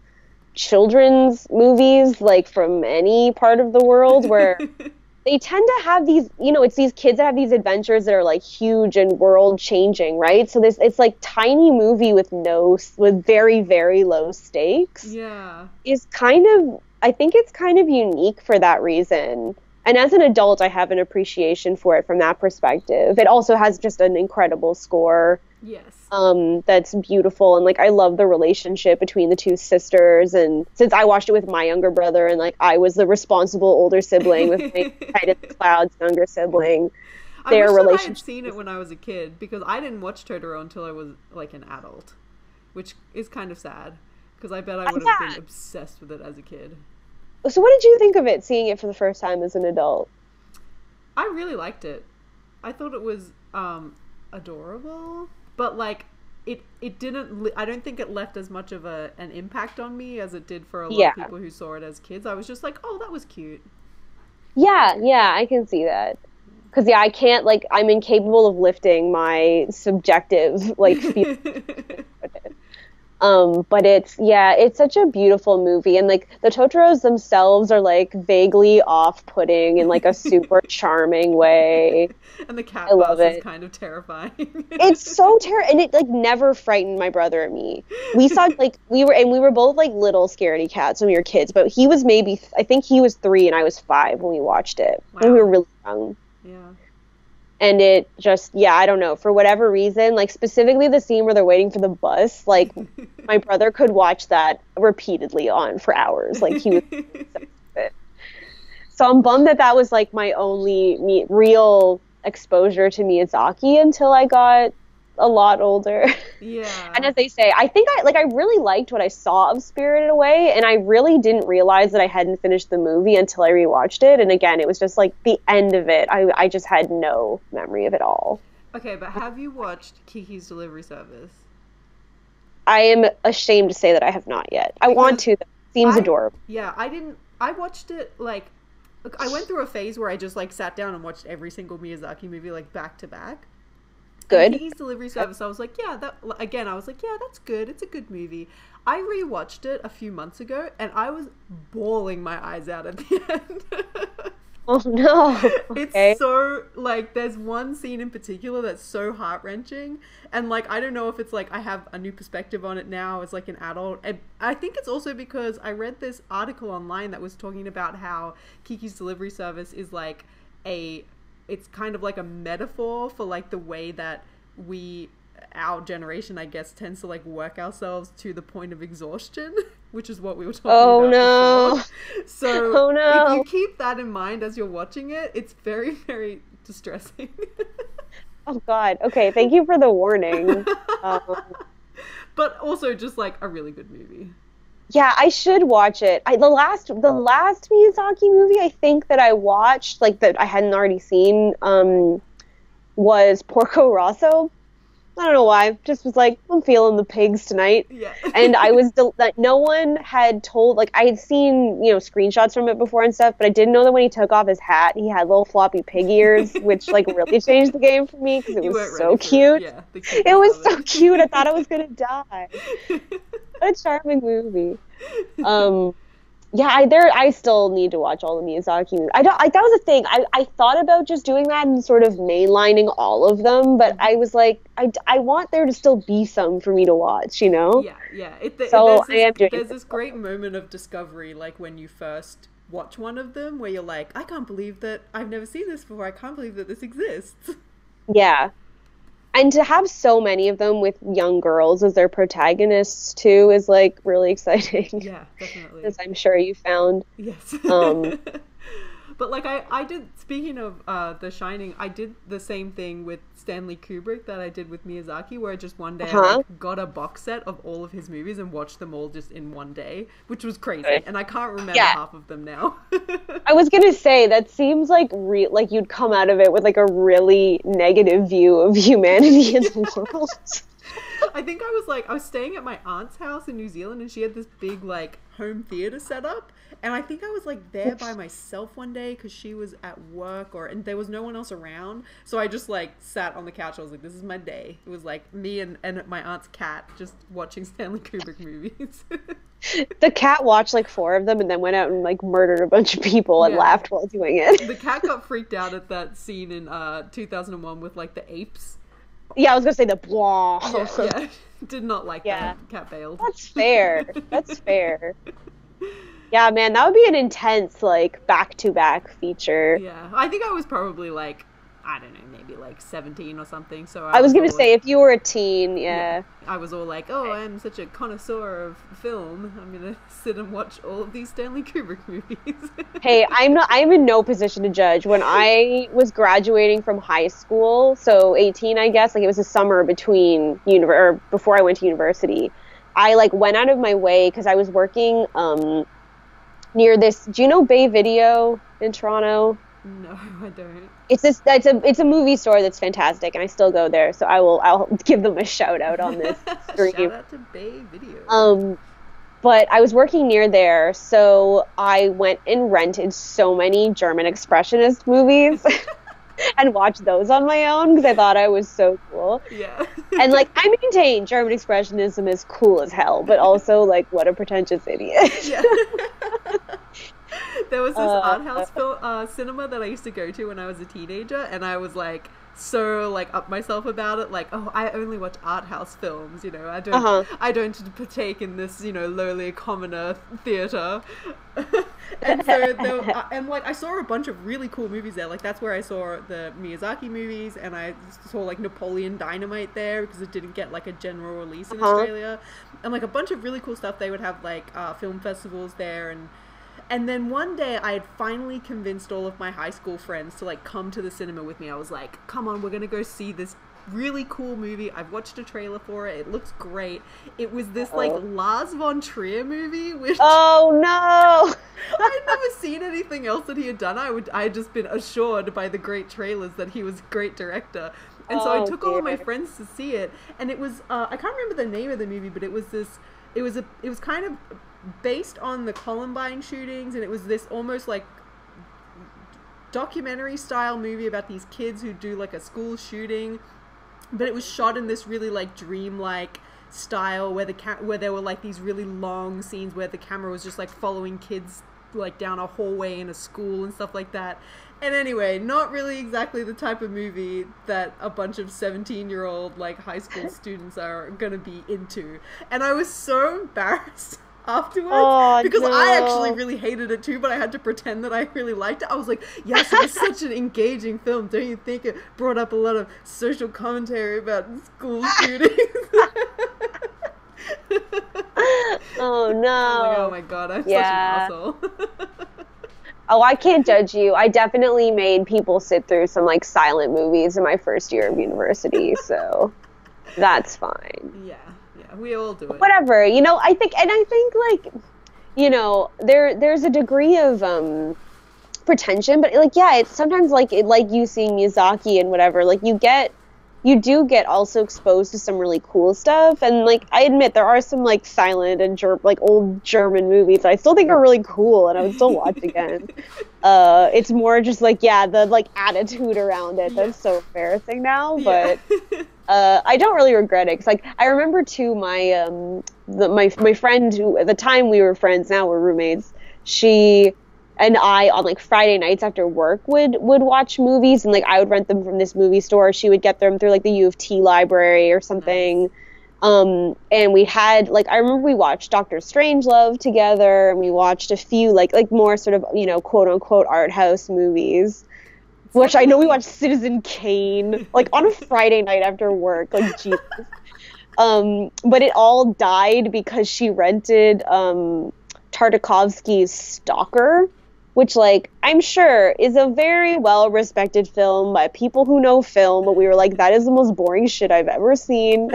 children's movies, like from any part of the world, where they tend to have these, you know, it's these kids that have these adventures that are like huge and world changing, right? So it's like tiny movie with very, very low stakes. Yeah. I think it's kind of unique for that reason. And as an adult, I have an appreciation for it from that perspective. It also has just an incredible score. Yes. That's beautiful, and like I love the relationship between the two sisters. And since I watched it with my younger brother, and like I was the responsible older sibling with my Head in the Clouds younger sibling, their relationship. I had seen it when I was a kid, because I didn't watch Totoro until I was like an adult, which is kind of sad. Because I bet I would have been obsessed with it as a kid. So what did you think of it, seeing it for the first time as an adult? I really liked it. I thought it was adorable, but like it didn't. I don't think it left as much of an impact on me as it did for a lot of people who saw it as kids. I was just like, oh, that was cute. Yeah, I can see that. Because I can't, like, I'm incapable of lifting my subjective feelings. But it's such a beautiful movie, and like the Totoros themselves are like vaguely off-putting in like a super charming way. And the cat bus is kind of terrifying. It's so and it like never frightened my brother and me. We saw we were both like little scaredy cats when we were kids, but he was I think he was 3 and I was 5 when we watched it. Wow. When we were really young. Yeah. And it just, I don't know, for whatever reason, like specifically the scene where they're waiting for the bus, like my brother could watch that repeatedly on for hours. Like he was so I'm bummed that was like my only real exposure to Miyazaki until I got a lot older. Yeah. And as they say, I think I really liked what I saw of Spirited Away, and I really didn't realize that I hadn't finished the movie until I rewatched it. And again, it was just like the end of it. I just had no memory of it all. Okay, but have you watched Kiki's Delivery Service? I am ashamed to say that I have not yet. I want to. That seems adorable. Yeah, I watched it I went through a phase where I just like sat down and watched every single Miyazaki movie like back to back. Good. Kiki's Delivery Service, I was like, that's good. It's a good movie. I rewatched it a few months ago, and I was bawling my eyes out at the end. Oh, no. Okay. It's so, like, there's one scene in particular that's so heart-wrenching, and, like, I don't know if it's, like, I have a new perspective on it now as, like, an adult. And I think it's also because I read this article online that was talking about how Kiki's Delivery Service is, like, it's kind of like a metaphor for like the way that our generation, I guess, tends to like work ourselves to the point of exhaustion, which is what we were talking about before. So if you keep that in mind as you're watching it, it's very, very distressing. Oh God. Okay. Thank you for the warning. But also just like a really good movie. Yeah, I should watch it. The last Miyazaki movie I think that I watched, like that I hadn't already seen, was Porco Rosso. I don't know why. Just was like, I'm feeling the pigs tonight. Yeah. And I was that no one had told, like I had seen, screenshots from it before and stuff, but I didn't know that when he took off his hat, he had little floppy pig ears, which like really changed the game for me because it was so cute. Yeah, it was so cute. I thought I was gonna die. What a charming movie. I still need to watch all the Miyazaki movies. That was the thing. I thought about just doing that and sort of mainlining all of them, but I was like, I want there to still be some for me to watch, Yeah. There's this great moment of discovery, like when you first watch one of them, where you're like, I can't believe that I've never seen this before. I can't believe that this exists. Yeah. And to have so many of them with young girls as their protagonists, too, is, like, really exciting. Yeah, definitely. As I'm sure you found. Yes. But, like, I did, speaking of The Shining, I did the same thing with Stanley Kubrick that I did with Miyazaki, where just one day I got a box set of all of his movies and watched them all just in one day, which was crazy. And I can't remember half of them now. I was going to say, that seems like like you'd come out of it with, like, a really negative view of humanity in the world. I think I was staying at my aunt's house in New Zealand, and she had this big, like, home theater set up. And I think I was like there by myself one day because she was at work and there was no one else around. So I just like sat on the couch. I was like, this is my day. It was like me and my aunt's cat just watching Stanley Kubrick movies. The cat watched like 4 of them and then went out and like murdered a bunch of people and laughed while doing it. The cat got freaked out at that scene in 2001 with like the apes. Yeah, I was going to say the blah. Yeah. Did not like that. Cat bailed. That's fair. Yeah, man, that would be an intense, like, back-to-back feature. Yeah, I think I was probably, like, I don't know, maybe, like, 17 or something, so I was gonna say, if you were a teen, yeah. I was all like, oh, I'm such a connoisseur of film, I'm gonna sit and watch all of these Stanley Kubrick movies. Hey, I'm in no position to judge. When I was graduating from high school, so 18, I guess, like, it was the summer between, before I went to university, I like went out of my way because I was working near this. Do you know Bay Video in Toronto? No, I don't. It's a movie store that's fantastic, and I still go there. So I'll give them a shout out on this stream. Shout out to Bay Video. But I was working near there, so I went and rented so many German Expressionist movies and watched those on my own because I thought I was so cool. Yeah. And, like, I maintain German Expressionism is cool as hell, but also, like, what a pretentious idiot. Yeah. There was this art house cinema that I used to go to when I was a teenager, and I was, like, so like up myself about it, like, oh, I only watch art house films, you know, I don't partake in this, you know, lowly commoner theater. And so and like I saw a bunch of really cool movies there. Like that's where I saw the Miyazaki movies, and I saw like Napoleon Dynamite there because it didn't get like a general release in Australia, and like a bunch of really cool stuff. They would have like film festivals there, and then one day I had finally convinced all of my high school friends to like come to the cinema with me. I was like, come on, we're gonna go see this really cool movie. I've watched a trailer for it. It looks great. It was this like Lars von Trier movie, which oh no, I'd never seen anything else that he had done. I had just been assured by the great trailers that he was a great director. And so I took all of my friends to see it, and it was I can't remember the name of the movie, but it was kind of based on the Columbine shootings, and it was this almost like documentary style movie about these kids who do like a school shooting, but it was shot in this really like dreamlike style where where there were like these really long scenes where the camera was just like following kids like down a hallway in a school and stuff like that. And anyway, not really exactly the type of movie that a bunch of 17-year-old like high school students are gonna be into. And I was so embarrassed afterwards because I actually really hated it too, but I had to pretend that I really liked it. I was like, yes, it was such an engaging film. Don't you think it brought up a lot of social commentary about school shootings? Oh no. Oh my god, I'm such an asshole. Oh, I can't judge you. I definitely made people sit through some like silent movies in my first year of university, so that's fine. Yeah. We all do it. Whatever, you know, I think like, you know, there's a degree of pretension, but like, yeah, it's sometimes like you seeing Miyazaki and whatever, like you do get also exposed to some really cool stuff, and like I admit there are some like silent and like old German movies I still think are really cool and I would still watch again. It's more just like, yeah, the like attitude around it that's so embarrassing now, but I don't really regret it, because like I remember too my friend who at the time we were friends, now we're roommates, she and I on like Friday nights after work would watch movies, and like I would rent them from this movie store. She would get them through like the U of T library or something. And we had like, I remember we watched Doctor Strangelove together, and we watched a few like more sort of, you know, quote unquote art house movies, which I know we watched Citizen Kane like on a Friday night after work, like Jesus. But it all died because she rented Tartakovsky's Stalker, which, like, I'm sure is a very well-respected film by people who know film, but we were like, that is the most boring shit I've ever seen.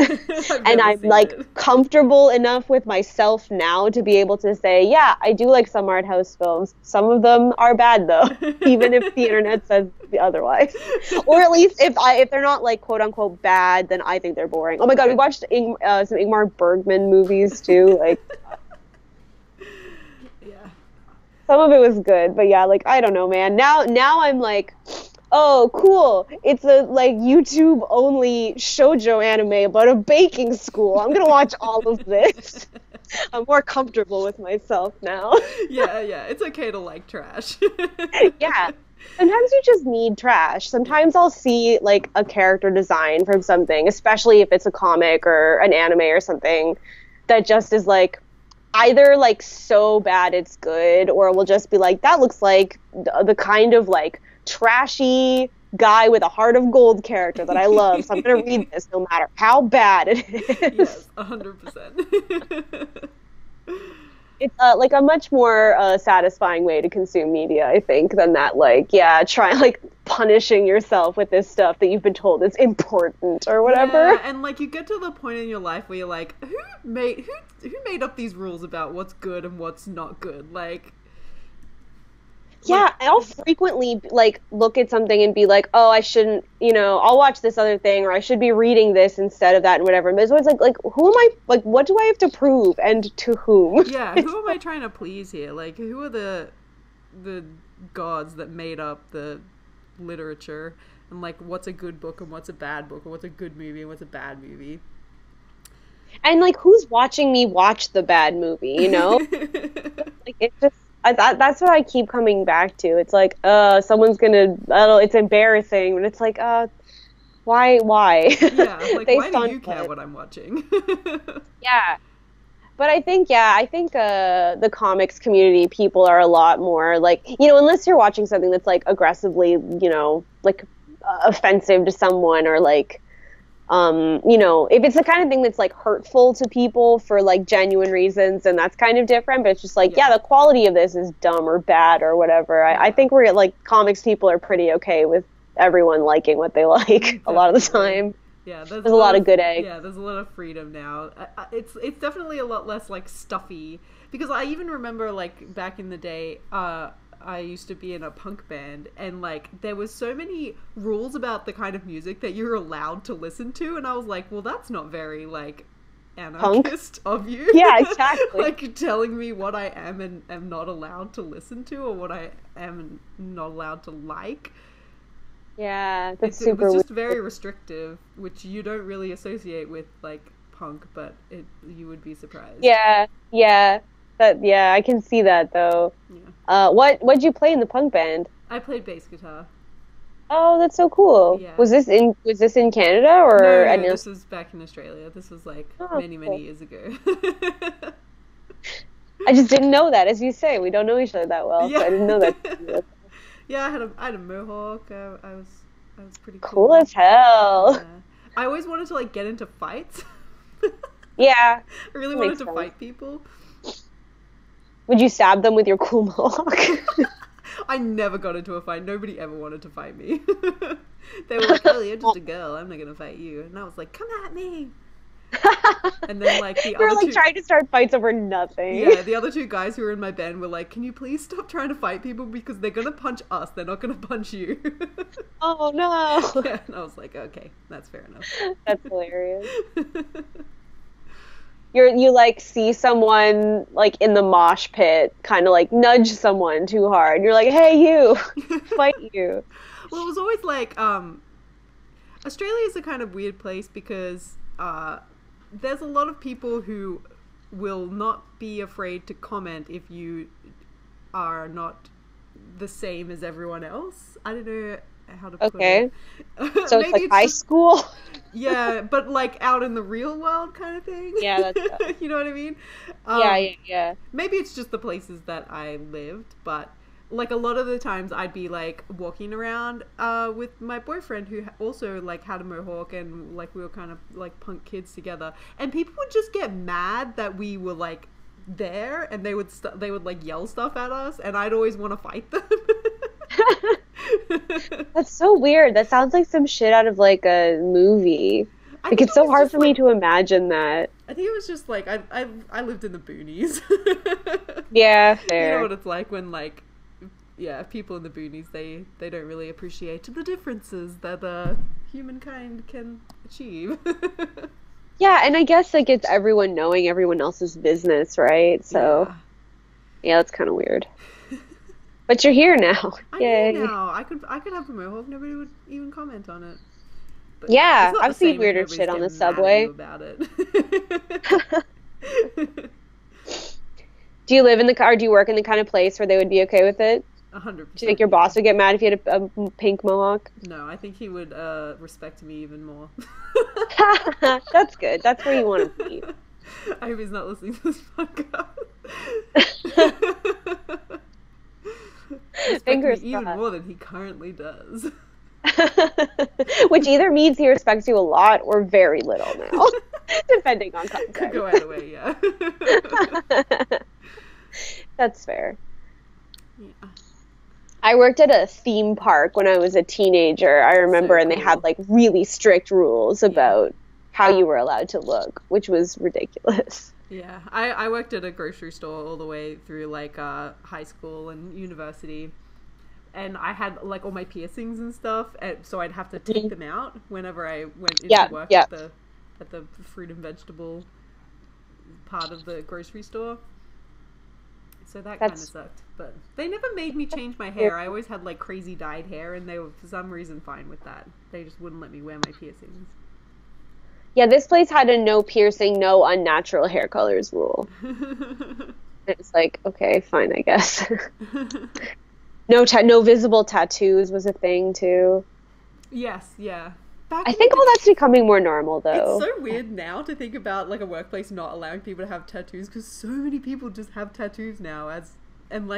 And I'm, like, comfortable enough with myself now to be able to say, yeah, I do like some art house films. Some of them are bad, though, even if the internet says otherwise. Or at least if they're not, like, quote-unquote bad, then I think they're boring. Oh, my God, we watched some Ingmar Bergman movies, too, like... Some of it was good, but yeah, like, I don't know, man. Now I'm like, oh, cool. It's a, like, YouTube-only shoujo anime about a baking school. I'm gonna watch all of this. I'm more comfortable with myself now. Yeah, it's okay to like trash. Yeah. Sometimes you just need trash. Sometimes I'll see, like, a character design from something, especially if it's a comic or an anime or something, that just is, like, either like so bad it's good, or we'll just be like, that looks like the kind of like trashy guy with a heart of gold character that I love, so I'm gonna read this no matter how bad it is. Yes, 100%. It's like a much more satisfying way to consume media, I think, than that, like, yeah, try like punishing yourself with this stuff that you've been told is important or whatever. Yeah, and like you get to the point in your life where you're like, who made up these rules about what's good and what's not good? Like, yeah, I'll frequently like look at something and be like, oh, I shouldn't, I'll watch this other thing, or I should be reading this instead of that and whatever. But it's always like who am I, like, what do I have to prove and to whom? Yeah, who am I trying to please here? Like, who are the gods that made up the literature, and like what's a good book and what's a bad book, or what's a good movie and what's a bad movie? And like, who's watching me watch the bad movie, Like, it's just, that's what I keep coming back to. It's like, someone's gonna, it's embarrassing, but it's like, why? Yeah, like, why do you care what I'm watching? Yeah. But I think the comics community people are a lot more like, unless you're watching something that's like aggressively, like offensive to someone, or like, if it's the kind of thing that's like hurtful to people for like genuine reasons, and that's kind of different. But it's just like, yeah, the quality of this is dumb or bad or whatever. I think we're like, comics people are pretty okay with everyone liking what they like a lot of the time. Yeah, there's a lot of good eggs. Yeah, there's a lot of freedom now. It's definitely a lot less like stuffy, because I even remember like back in the day, I used to be in a punk band, and like there was so many rules about the kind of music that you're allowed to listen to, and I was like, well, that's not very like anarchist of you. Yeah, exactly. Like telling me what I am and am not allowed to listen to, or what I am not allowed to like. Yeah, that's it super was just weird. very restrictive, which you don't really associate with like punk, but you would be surprised. Yeah, I can see that though. Yeah. What'd you play in the punk band? I played bass guitar. Oh, that's so cool. Yeah. Was this in Canada or? No, this was back in Australia. This was like many years ago. I just didn't know that. As you say, we don't know each other that well, so I didn't know that. Yeah, I had a mohawk. I was pretty cool as hell. Yeah. I always wanted to like get into fights. Yeah, I really wanted to fight people. Would you stab them with your cool mohawk? I never got into a fight. Nobody ever wanted to fight me. They were like, "Oh, you're just a girl. I'm not gonna fight you." And I was like, "Come at me." And then like the other two, trying to start fights over nothing. Yeah, the other two guys who were in my band were like, "Can you please stop trying to fight people, because they're gonna punch us. They're not gonna punch you." Oh no. Yeah, and I was like, "Okay, that's fair enough." That's hilarious. You like see someone like in the mosh pit, kind of like nudge someone too hard. You're like, "Hey, you, fight you." Well, it was always like, Australia is a kind of weird place, because there's a lot of people who will not be afraid to comment if you are not the same as everyone else. I don't know how to put it. So it's like high school? Yeah, but like out in the real world kind of thing. Yeah, that's you know what I mean? Yeah. Maybe it's just the places that I lived, but like a lot of the times I'd be like walking around with my boyfriend, who also like had a mohawk, and like we were kind of like punk kids together, and people would just get mad that we were like there, and they would like yell stuff at us, and I'd always want to fight them. That's so weird. That sounds like some shit out of like a movie. Like, it's so hard for me to imagine that. I think it was just like I lived in the boonies. Yeah, fair. You know what it's like when like, yeah, people in the boonies, they don't really appreciate the differences that humankind can achieve. Yeah, and I guess like it's everyone knowing everyone else's business, right? So yeah, that's kind of weird. But you're here now. I'm here now. I could have a mohawk. Nobody would even comment on it. But yeah, I've seen weirder shit on the subway. About it. Do you live in or do you work in the kind of place where they would be okay with it? 100%. Do you think your boss would get mad if you had a pink mohawk? No, I think he would respect me even more. That's good. That's where you want to be. I hope he's not listening to this podcast. Fingers me even more than he currently does. Which either means he respects you a lot or very little now, depending on context. Could go either way, yeah. That's fair. Yeah. I worked at a theme park when I was a teenager, I remember, and they had like really strict rules about how you were allowed to look, which was ridiculous. Yeah, I worked at a grocery store all the way through like high school and university, and I had like all my piercings and stuff, and so I'd have to take them out whenever I went into work at the fruit and vegetable part of the grocery store. So that kind of sucked. But they never made me change my hair. I always had like crazy dyed hair, and they were for some reason fine with that. They just wouldn't let me wear my piercings. Yeah, this place had a no piercing, no unnatural hair colors rule. It's like, okay, fine, I guess. No visible tattoos was a thing too. Yes, yeah. I think all that's becoming more normal, though. It's so weird now to think about like a workplace not allowing people to have tattoos, because so many people just have tattoos now, and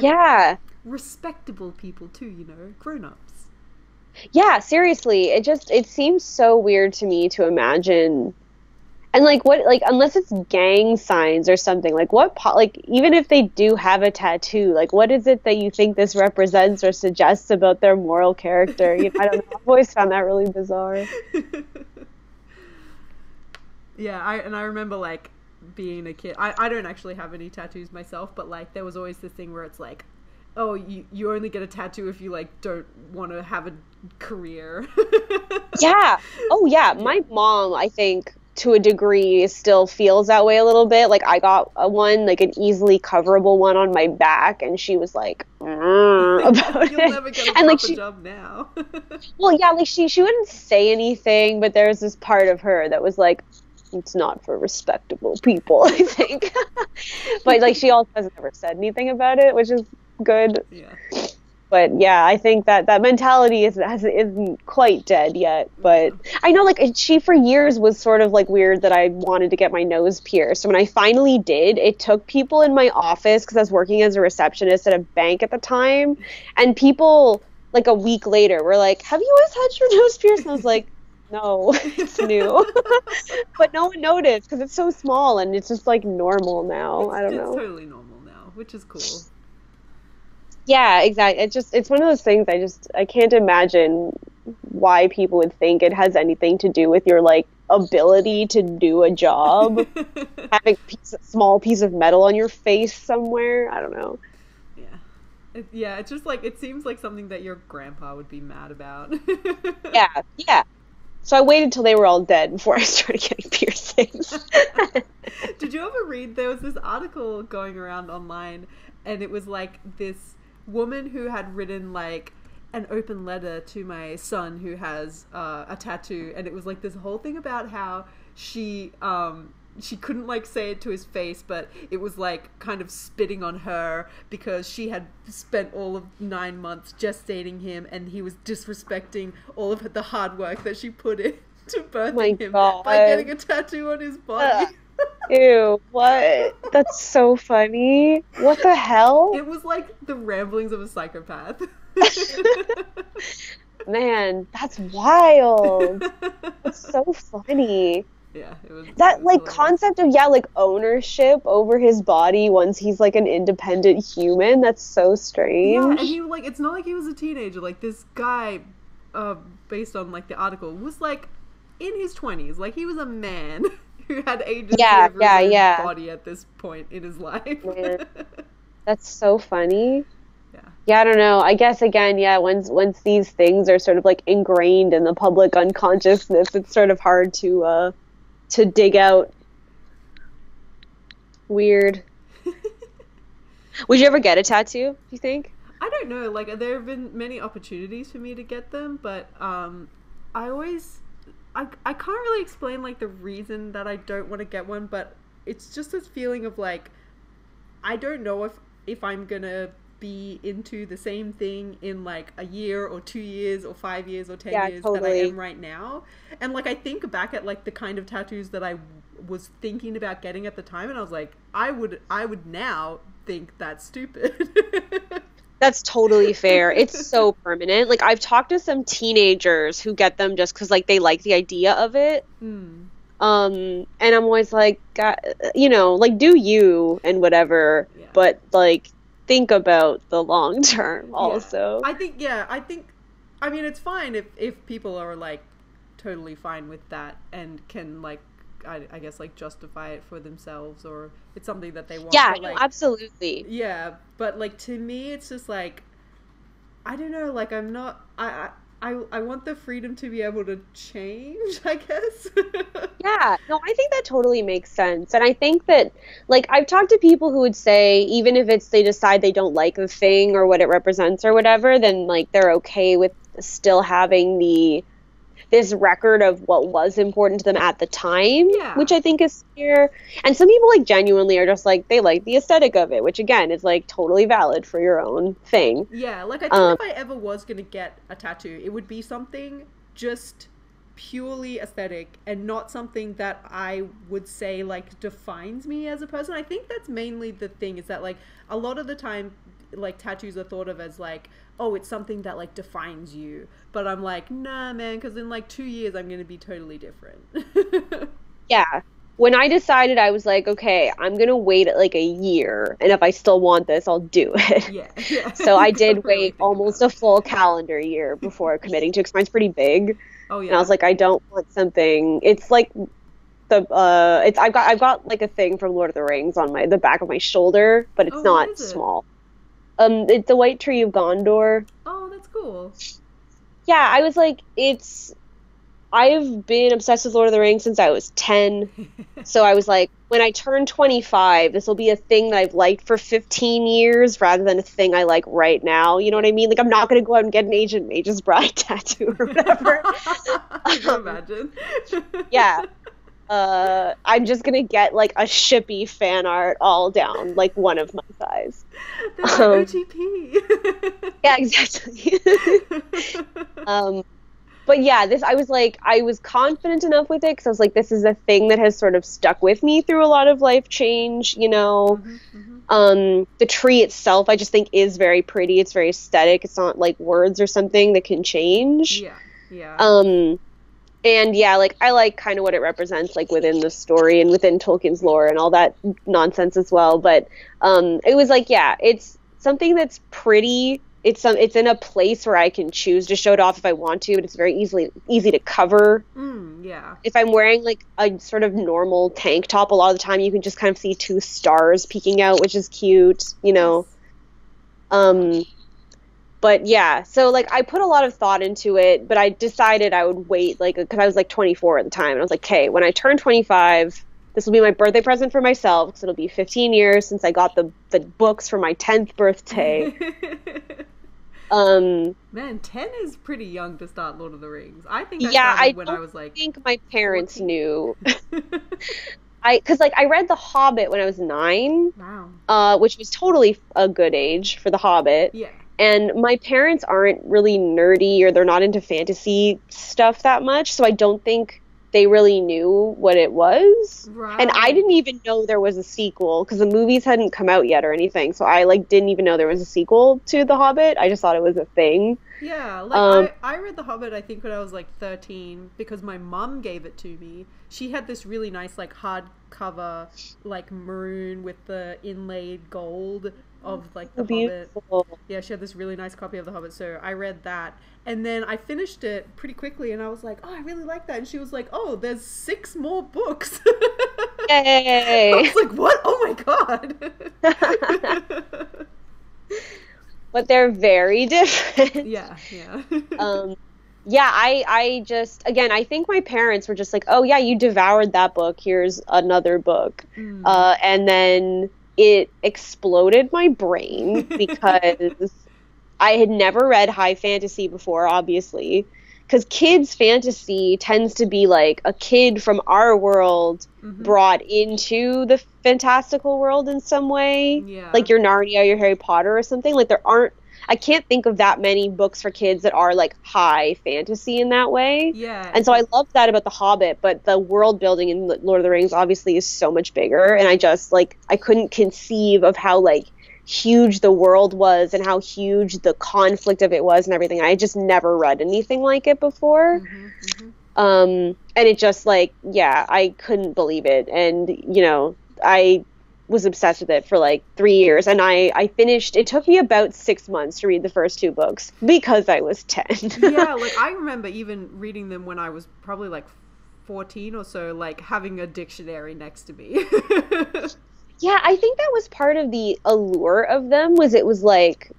respectable people too, you know, grown-ups. Yeah, seriously, it seems so weird to me to imagine. And like what, like unless it's gang signs or something, like like even if they do have a tattoo, like what is it that you think this represents or suggests about their moral character? You know, I don't know. I've always found that really bizarre. Yeah, I remember like being a kid. I don't actually have any tattoos myself, but like there was always this thing where it's like, oh, you only get a tattoo if you like don't want to have a career. Yeah. Oh yeah. My mom, I think, to a degree, still feels that way a little bit. Like I got one, like an easily coverable one on my back, and she was like, about You'll it. never get a and like proper job now. Well, yeah, like she wouldn't say anything, but there's this part of her that was like, it's not for respectable people, I think. But like she also has never said anything about it, which is good. Yeah. But yeah, I think that mentality isn't quite dead yet. But I know, like, she for years was sort of like weird that I wanted to get my nose pierced. So when I finally did, it took people in my office, because I was working as a receptionist at a bank at the time, and people like a week later were like, "Have you always had your nose pierced?" And I was like, "No, it's new." But no one noticed because it's so small and it's just like normal now. I don't know. It's totally normal now, which is cool. Yeah, exactly. It's one of those things I can't imagine why people would think it has anything to do with your like ability to do a job. Having a small piece of metal on your face somewhere. I don't know. Yeah. It's just like, it seems like something that your grandpa would be mad about. Yeah. So I waited till they were all dead before I started getting piercings. Did you ever read, there was this article going around online, and it was like this woman who had written like an open letter to my son who has a tattoo, and it was like this whole thing about how she couldn't like say it to his face, but it was like kind of spitting on her because she had spent all of 9 months gestating him, and he was disrespecting all of the hard work that she put in to birthing him by getting a tattoo on his body. Ew, what? That's so funny. What the hell? It was like the ramblings of a psychopath. Man, that's wild. That's so funny. Yeah, it was that like hilarious. Concept of like ownership over his body once he's like an independent human. That's so strange. Yeah, and he like, it's not like he was a teenager. Like this guy, based on like the article, was like in his 20s. Like he was a man who had agency over his own body at this point in his life. Man. That's so funny. Yeah, I don't know. I guess again, once these things are sort of like ingrained in the public unconsciousness, it's sort of hard to dig out. Weird. Would you ever get a tattoo, do you think? I don't know. Like there have been many opportunities for me to get them, but I can't really explain like the reason that I don't want to get one, but it's just this feeling of like, I don't know if I'm gonna be into the same thing in like a year or 2 years or 5 years or 10 years that I am right now. And like I think back at like the kind of tattoos that I was thinking about getting at the time, and I was like, I would now think that's stupid. That's totally fair. It's so permanent. Like I've talked to some teenagers who get them just because like they like the idea of it. And I'm always like, God, you know, like do you and whatever. Yeah. But like think about the long term also. I think, I mean, it's fine if people are like totally fine with that and can like, I guess like justify it for themselves, or it's something that they want. Yeah, but, like, no, absolutely. Yeah, but like to me, it's just like, I don't know, like I'm not, I want the freedom to be able to change, I guess. Yeah, no, I think that totally makes sense. And I think that, like, I've talked to people who would say, even if it's they decide they don't like the thing or what it represents or whatever, then, like, they're okay with still having this record of what was important to them at the time, which I think is fair. And some people, like, genuinely are just, like, they like the aesthetic of it, which, again, is, like, totally valid for your own thing. Yeah, like, I think if I ever was gonna get a tattoo, it would be something just purely aesthetic and not something that I would say, like, defines me as a person. I think that's mainly the thing, is that, like, a lot of the time, like, tattoos are thought of as, like, oh, it's something that, like, defines you. But I'm like, nah, man, because in, like, 2 years, I'm going to be totally different. Yeah. When I decided, I was like, okay, I'm going to wait, like, a year, and if I still want this, I'll do it. Yeah. So I did wait almost a full calendar year before committing to it, because mine's pretty big. Oh, yeah. And I was like, I don't want something, it's like I've got like a thing from Lord of the Rings on the back of my shoulder, but it's not small. It's the White Tree of Gondor. Oh, that's cool. Yeah, I was like, I've been obsessed with Lord of the Rings since I was 10. So I was like, when I turn 25, this will be a thing that I've liked for 15 years rather than a thing I like right now. You know what I mean? Like, I'm not going to go out and get an Ancient Mage's Bride tattoo or whatever. I can imagine. Yeah. I'm just gonna get like a shippy fan art all down like one of my thighs. That's OTP. Yeah, exactly. But yeah, I was confident enough with it because I was like, this is a thing that has sort of stuck with me through a lot of life change, you know. The tree itself, I just think is very pretty. It's very aesthetic. It's not like words or something that can change. Yeah. And yeah, like, I like kind of what it represents, like, within the story and within Tolkien's lore and all that nonsense as well. But it was like, yeah, it's something that's pretty. It's in a place where I can choose to show it off if I want to, but it's very easy to cover. Yeah. If I'm wearing, like, a sort of normal tank top, a lot of the time you can just kind of see 2 stars peeking out, which is cute, you know. But yeah, so, like, I put a lot of thought into it, but I decided I would wait, like, because I was, like, 24 at the time, and I was like, okay, when I turn 25, this will be my birthday present for myself, because it'll be 15 years since I got the books for my 10th birthday. Man, 10 is pretty young to start Lord of the Rings. I think I started when I was, like, I think my parents 14. knew. Because, like, I read The Hobbit when I was 9. Wow. Which was totally a good age for The Hobbit. Yeah. And my parents aren't really nerdy, or they're not into fantasy stuff that much, so I don't think they really knew what it was. Right. And I didn't even know there was a sequel, because the movies hadn't come out yet or anything, so I, like, didn't even know there was a sequel to The Hobbit. I just thought it was a thing. Yeah, like, I read The Hobbit, I think, when I was, like, 13, because my mum gave it to me. She had this really nice, like, hardcover, like, maroon with the inlaid gold of, like, The Hobbit. Yeah, she had this really nice copy of The Hobbit, so I read that. And then I finished it pretty quickly, and I was like, oh, I really like that. And she was like, oh, there's 6 more books. Yay! I was like, what? Oh my god! But they're very different. Yeah. Yeah, I just, again, I think my parents were just like, oh yeah, you devoured that book, here's another book. And then it exploded my brain because I had never read high fantasy before, obviously, because kids' fantasy tends to be like a kid from our world brought into the fantastical world in some way. Yeah. Like your Narnia, your Harry Potter or something. Like, I can't think of that many books for kids that are, like, high fantasy in that way. Yeah. And so I love that about The Hobbit, but the world building in Lord of the Rings obviously is so much bigger, and I just, like, I couldn't conceive of how, like, huge the world was and how huge the conflict of it was and everything. I just never read anything like it before. And it just, like, yeah, I couldn't believe it. And, you know, I was obsessed with it for like 3 years, and I finished. It took me about 6 months to read the first 2 books because I was 10. Yeah, like I remember even reading them when I was probably like 14 or so, like having a dictionary next to me. Yeah, I think that was part of the allure of them, was it was like,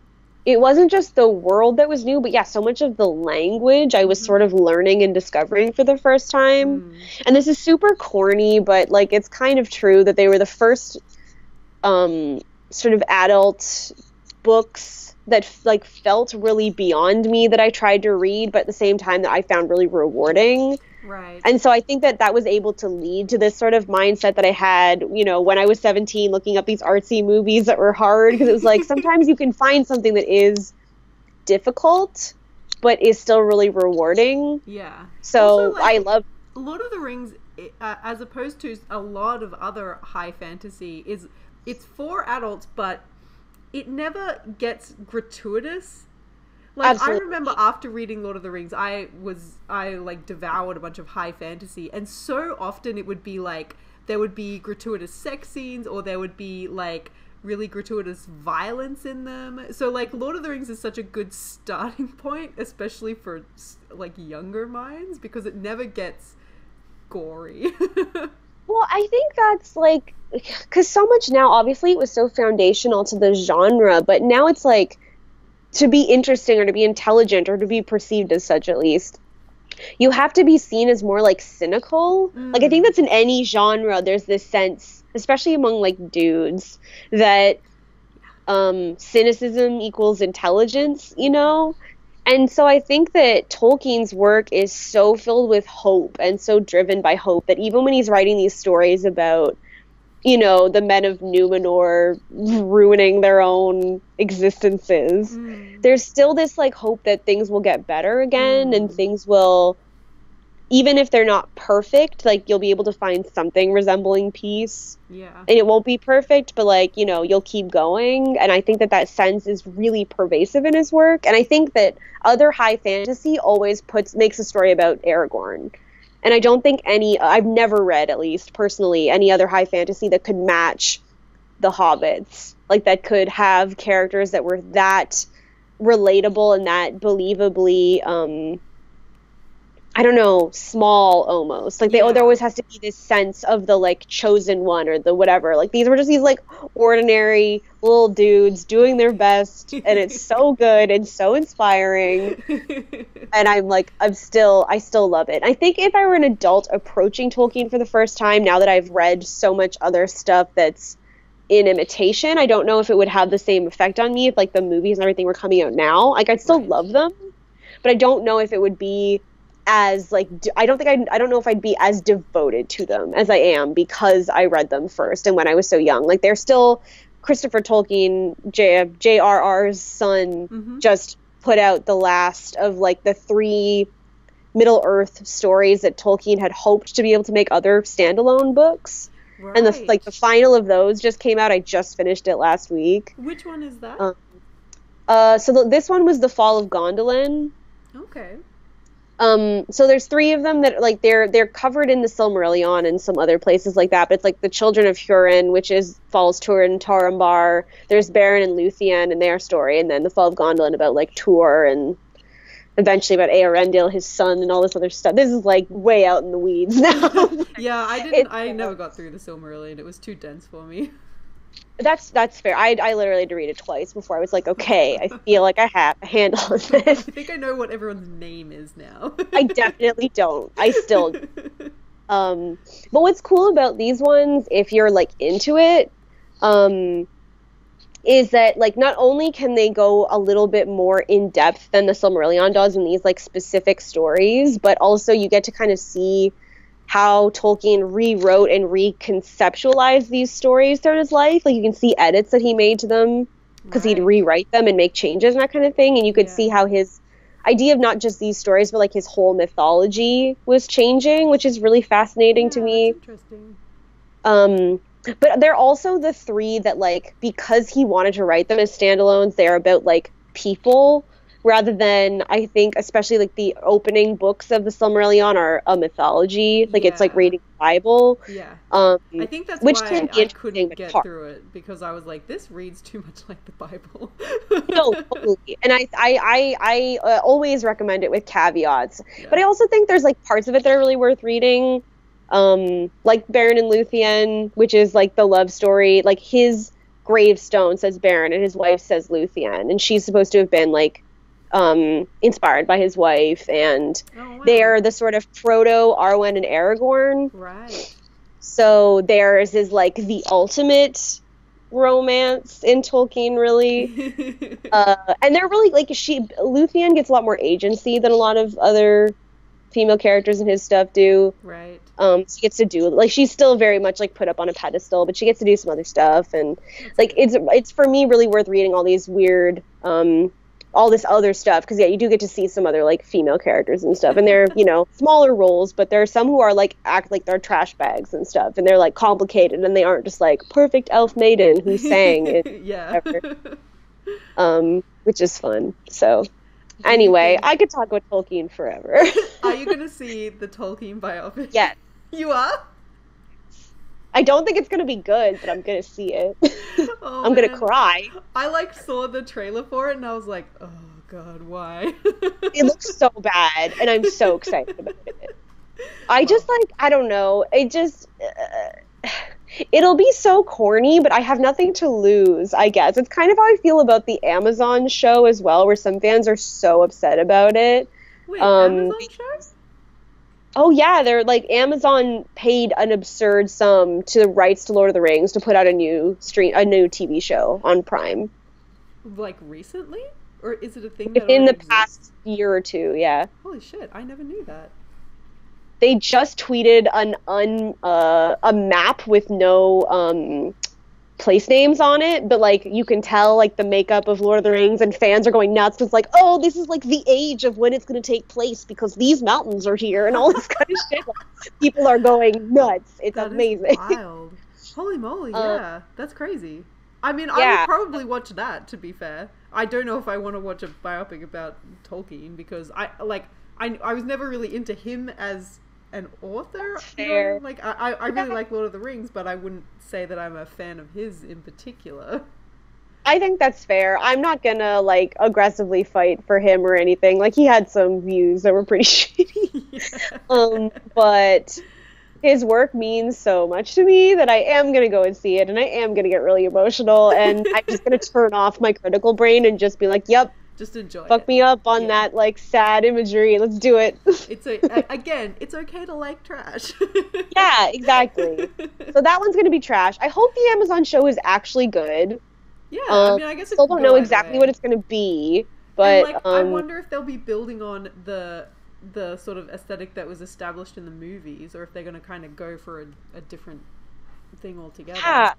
it wasn't just the world that was new, but yeah, so much of the language I was sort of learning and discovering for the first time. And this is super corny, but like it's kind of true that they were the first sort of adult books that like felt really beyond me that I tried to read, but at the same time that I found really rewarding. Right. And so I think that was able to lead to this sort of mindset that I had, you know, when I was 17, looking up these artsy movies that were hard, because it was like, sometimes you can find something that is difficult, but is still really rewarding. Yeah. So also, like, I love Lord of the Rings, as opposed to a lot of other high fantasy, it's for adults, but it never gets gratuitous. Like, Absolutely. I remember after reading Lord of the Rings, I like devoured a bunch of high fantasy, and so often it would be like, there would be gratuitous sex scenes, or there would be like really gratuitous violence in them. So like Lord of the Rings is such a good starting point, especially for like younger minds, because it never gets gory. Well, I think that's like, because so much now, obviously it was so foundational to the genre, but now it's like, to be interesting or to be intelligent or to be perceived as such, at least, you have to be seen as more like cynical. Like, I think that's in any genre, there's this sense, especially among like dudes, that cynicism equals intelligence, you know? And so I think that Tolkien's work is so filled with hope and so driven by hope that even when he's writing these stories about, you know, the men of Numenor ruining their own existences, there's still this like hope that things will get better again, and things will, even if they're not perfect, like you'll be able to find something resembling peace. Yeah. And it won't be perfect, but like, you know, you'll keep going. And I think that sense is really pervasive in his work. And I think that other high fantasy always makes a story about Aragorn. And I don't think I've never read, at least personally, any other high fantasy that could match the Hobbits. Like, that could have characters that were that relatable and that believably, I don't know, small almost. Like, there always has to be this sense of the, like, chosen one or the whatever. Like, these were just these, like, ordinary little dudes doing their best, and it's so good and so inspiring. And I'm like, I still love it. I think if I were an adult approaching Tolkien for the first time, now that I've read so much other stuff that's in imitation, I don't know if it would have the same effect on me if, like, the movies and everything were coming out now. Like, I'd still love them, but I don't know if it would be as like, I don't know if I'd be as devoted to them as I am because I read them first and when I was so young. Like, they're still, Christopher Tolkien, J.R.R.'s son, just put out the last of like the 3 Middle Earth stories that Tolkien had hoped to be able to make other standalone books. Right. And the final of those just came out. I just finished it last week. Which one is that? This one was The Fall of Gondolin. Okay. So there's 3 of them that like they're covered in the Silmarillion and some other places like that, but it's like the children of Hurin, which is Falls Turin, Tarambar. There's Beren and Luthien and their story, and then the Fall of Gondolin about like Tuor and eventually about Eärendil, his son, and all this other stuff. This is like way out in the weeds now. Yeah, I never got through the Silmarillion. It was too dense for me. That's fair. I literally had to read it twice before I was like, okay, I feel like I have a handle on this. I think I know what everyone's name is now. I definitely don't. I still but what's cool about these ones, if you're like into it, is that like not only can they go a little bit more in depth than the Silmarillion does in these like specific stories, but also you get to kind of see how Tolkien rewrote and reconceptualized these stories throughout his life. Like, you can see edits that he made to them because he'd rewrite them and make changes and that kind of thing. And you could see how his idea of not just these stories, but like his whole mythology was changing, which is really fascinating to me. Interesting. But they're also the 3 that, like, because he wanted to write them as standalones, they're about like people rather than, I think, especially like the opening books of the Silmarillion are a mythology. Like it's like Yeah. reading the Bible. Yeah. Um, I think that's which can why be I interesting couldn't but get hard. through it, because I was like, this reads too much like the Bible. No, totally. And I always recommend it with caveats. Yeah. But I also think there's like parts of it that are really worth reading. Like Baron and Luthien, which is like the love story. Like his gravestone says Baron and his wife says Luthien, and she's supposed to have been like inspired by his wife, and Oh, wow. they're the sort of proto Arwen and Aragorn. Right. So theirs is like the ultimate romance in Tolkien, really. And they're really like Luthien gets a lot more agency than a lot of other female characters in his stuff do. Right. She gets to do like she's still very much like put up on a pedestal, but she gets to do some other stuff, and That's like good. it's for me really worth reading all these weird all this other stuff, because yeah, you do get to see some other like female characters and stuff, and they're smaller roles, but there are some who are like act like they're trash bags and stuff, and they're like complicated, and they aren't just like perfect elf maiden who sang and Yeah. whatever. Which is fun. So Do you anyway, think- I could talk about Tolkien forever. Are you going to see the Tolkien biopic? Yes. You are? I don't think it's gonna be good, but I'm gonna see it. Oh, I'm gonna man. cry. I like saw the trailer for it and I was like, oh god, why? It looks so bad, and I'm so excited about it. I just like, I don't know. It just, it'll be so corny, but I have nothing to lose, I guess. It's kind of how I feel about the Amazon show as well, where some fans are so upset about it. Wait, Amazon show? Oh yeah, they're like, Amazon paid an absurd sum to the rights to Lord of the Rings to put out a new TV show on Prime. Like recently? Or is it a thing In that the already exists? past year or two, yeah. Holy shit, I never knew that. They just tweeted a map with no place names on it, but like you can tell like the makeup of Lord of the Rings, and fans are going nuts because like, oh, this is like the age of when it's going to take place because these mountains are here and all this kind of shit. Like, people are going nuts. It's That is amazing. wild. Holy moly, yeah. That's crazy. I mean, I Yeah. would probably watch that, to be fair. I don't know if I want to watch a biopic about Tolkien, because I was never really into him as an author. Fair. Like, I really like Lord of the Rings, but I wouldn't say that I'm a fan of his in particular. I think that's fair. I'm not gonna like aggressively fight for him or anything. Like, he had some views that were pretty shitty. But his work means so much to me that I am gonna go and see it, and I am gonna get really emotional, and I'm just gonna turn off my critical brain and just be like, yep, Just enjoy fuck it. me up on Yeah. that like sad imagery. Let's do it. Again, it's okay to like trash. Yeah, exactly. So that one's gonna be trash. I hope the Amazon show is actually good. Yeah, I mean, I guess it Still could don't go know either exactly way. what it's gonna be, And, but like, I wonder if they'll be building on the sort of aesthetic that was established in the movies, or if they're going to kind of go for a different thing altogether. yeah,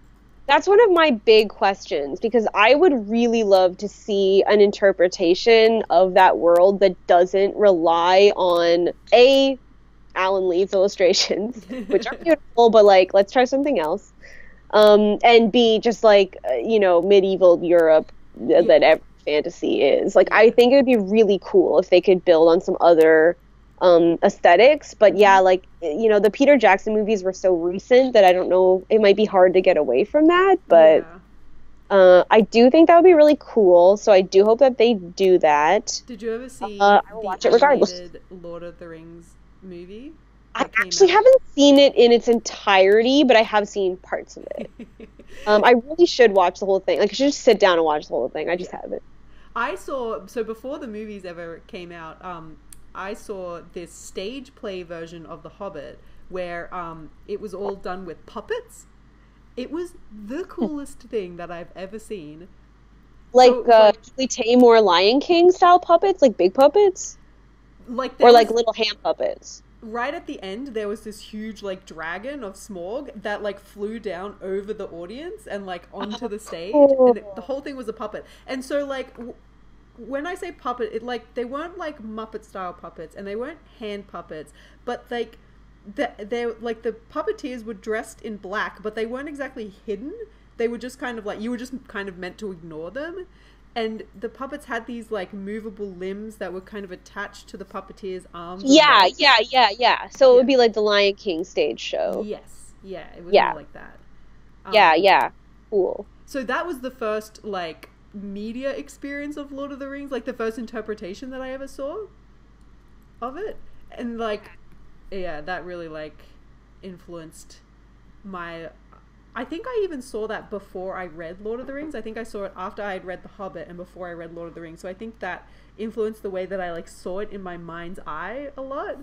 that's one of my big questions, because I would really love to see an interpretation of that world that doesn't rely on Alan Lee's illustrations, which are beautiful, but like, let's try something else. And B, just like, medieval Europe that every fantasy is. Like, I think it would be really cool if they could build on some other aesthetics. But yeah, like, the Peter Jackson movies were so recent that I don't know, it might be hard to get away from that. But I do think that would be really cool. So I do hope that they do that. Did you ever see I will watch it regardless. animated Lord of the Rings movie? I that came actually out? haven't seen it in its entirety, but I have seen parts of it. I really should watch the whole thing. Like, I should just sit down and watch the whole thing. I just haven't. I saw, so before the movies ever came out, I saw this stage play version of The Hobbit where it was all done with puppets. It was the coolest thing that I've ever seen. Like, So, Julie Taymor Lion King style puppets? Like big puppets? like Or there like was- little hand puppets? right at the end, there was this huge like dragon of Smaug that like flew down over the audience and like onto the stage, cool. and the whole thing was a puppet. And so like when I say puppet, it like they weren't like Muppet style puppets, and they weren't hand puppets, but like they like the puppeteers were dressed in black, but they weren't exactly hidden. They were just kind of like, you were just kind of meant to ignore them. and the puppets had these like movable limbs that were kind of attached to the puppeteer's arms. Yeah, yeah. So it would Yeah. be like the Lion King stage show. Yes, yeah, it was more Yeah, like that. Um, yeah. Cool. so that was the first like media experience of Lord of the Rings, like the first interpretation that I ever saw of it, and like, yeah, that really like influenced my. I think I even saw that before I read Lord of the Rings. I think I saw it after I had read The Hobbit and before I read Lord of the Rings. So I think that influenced the way that I like saw it in my mind's eye a lot.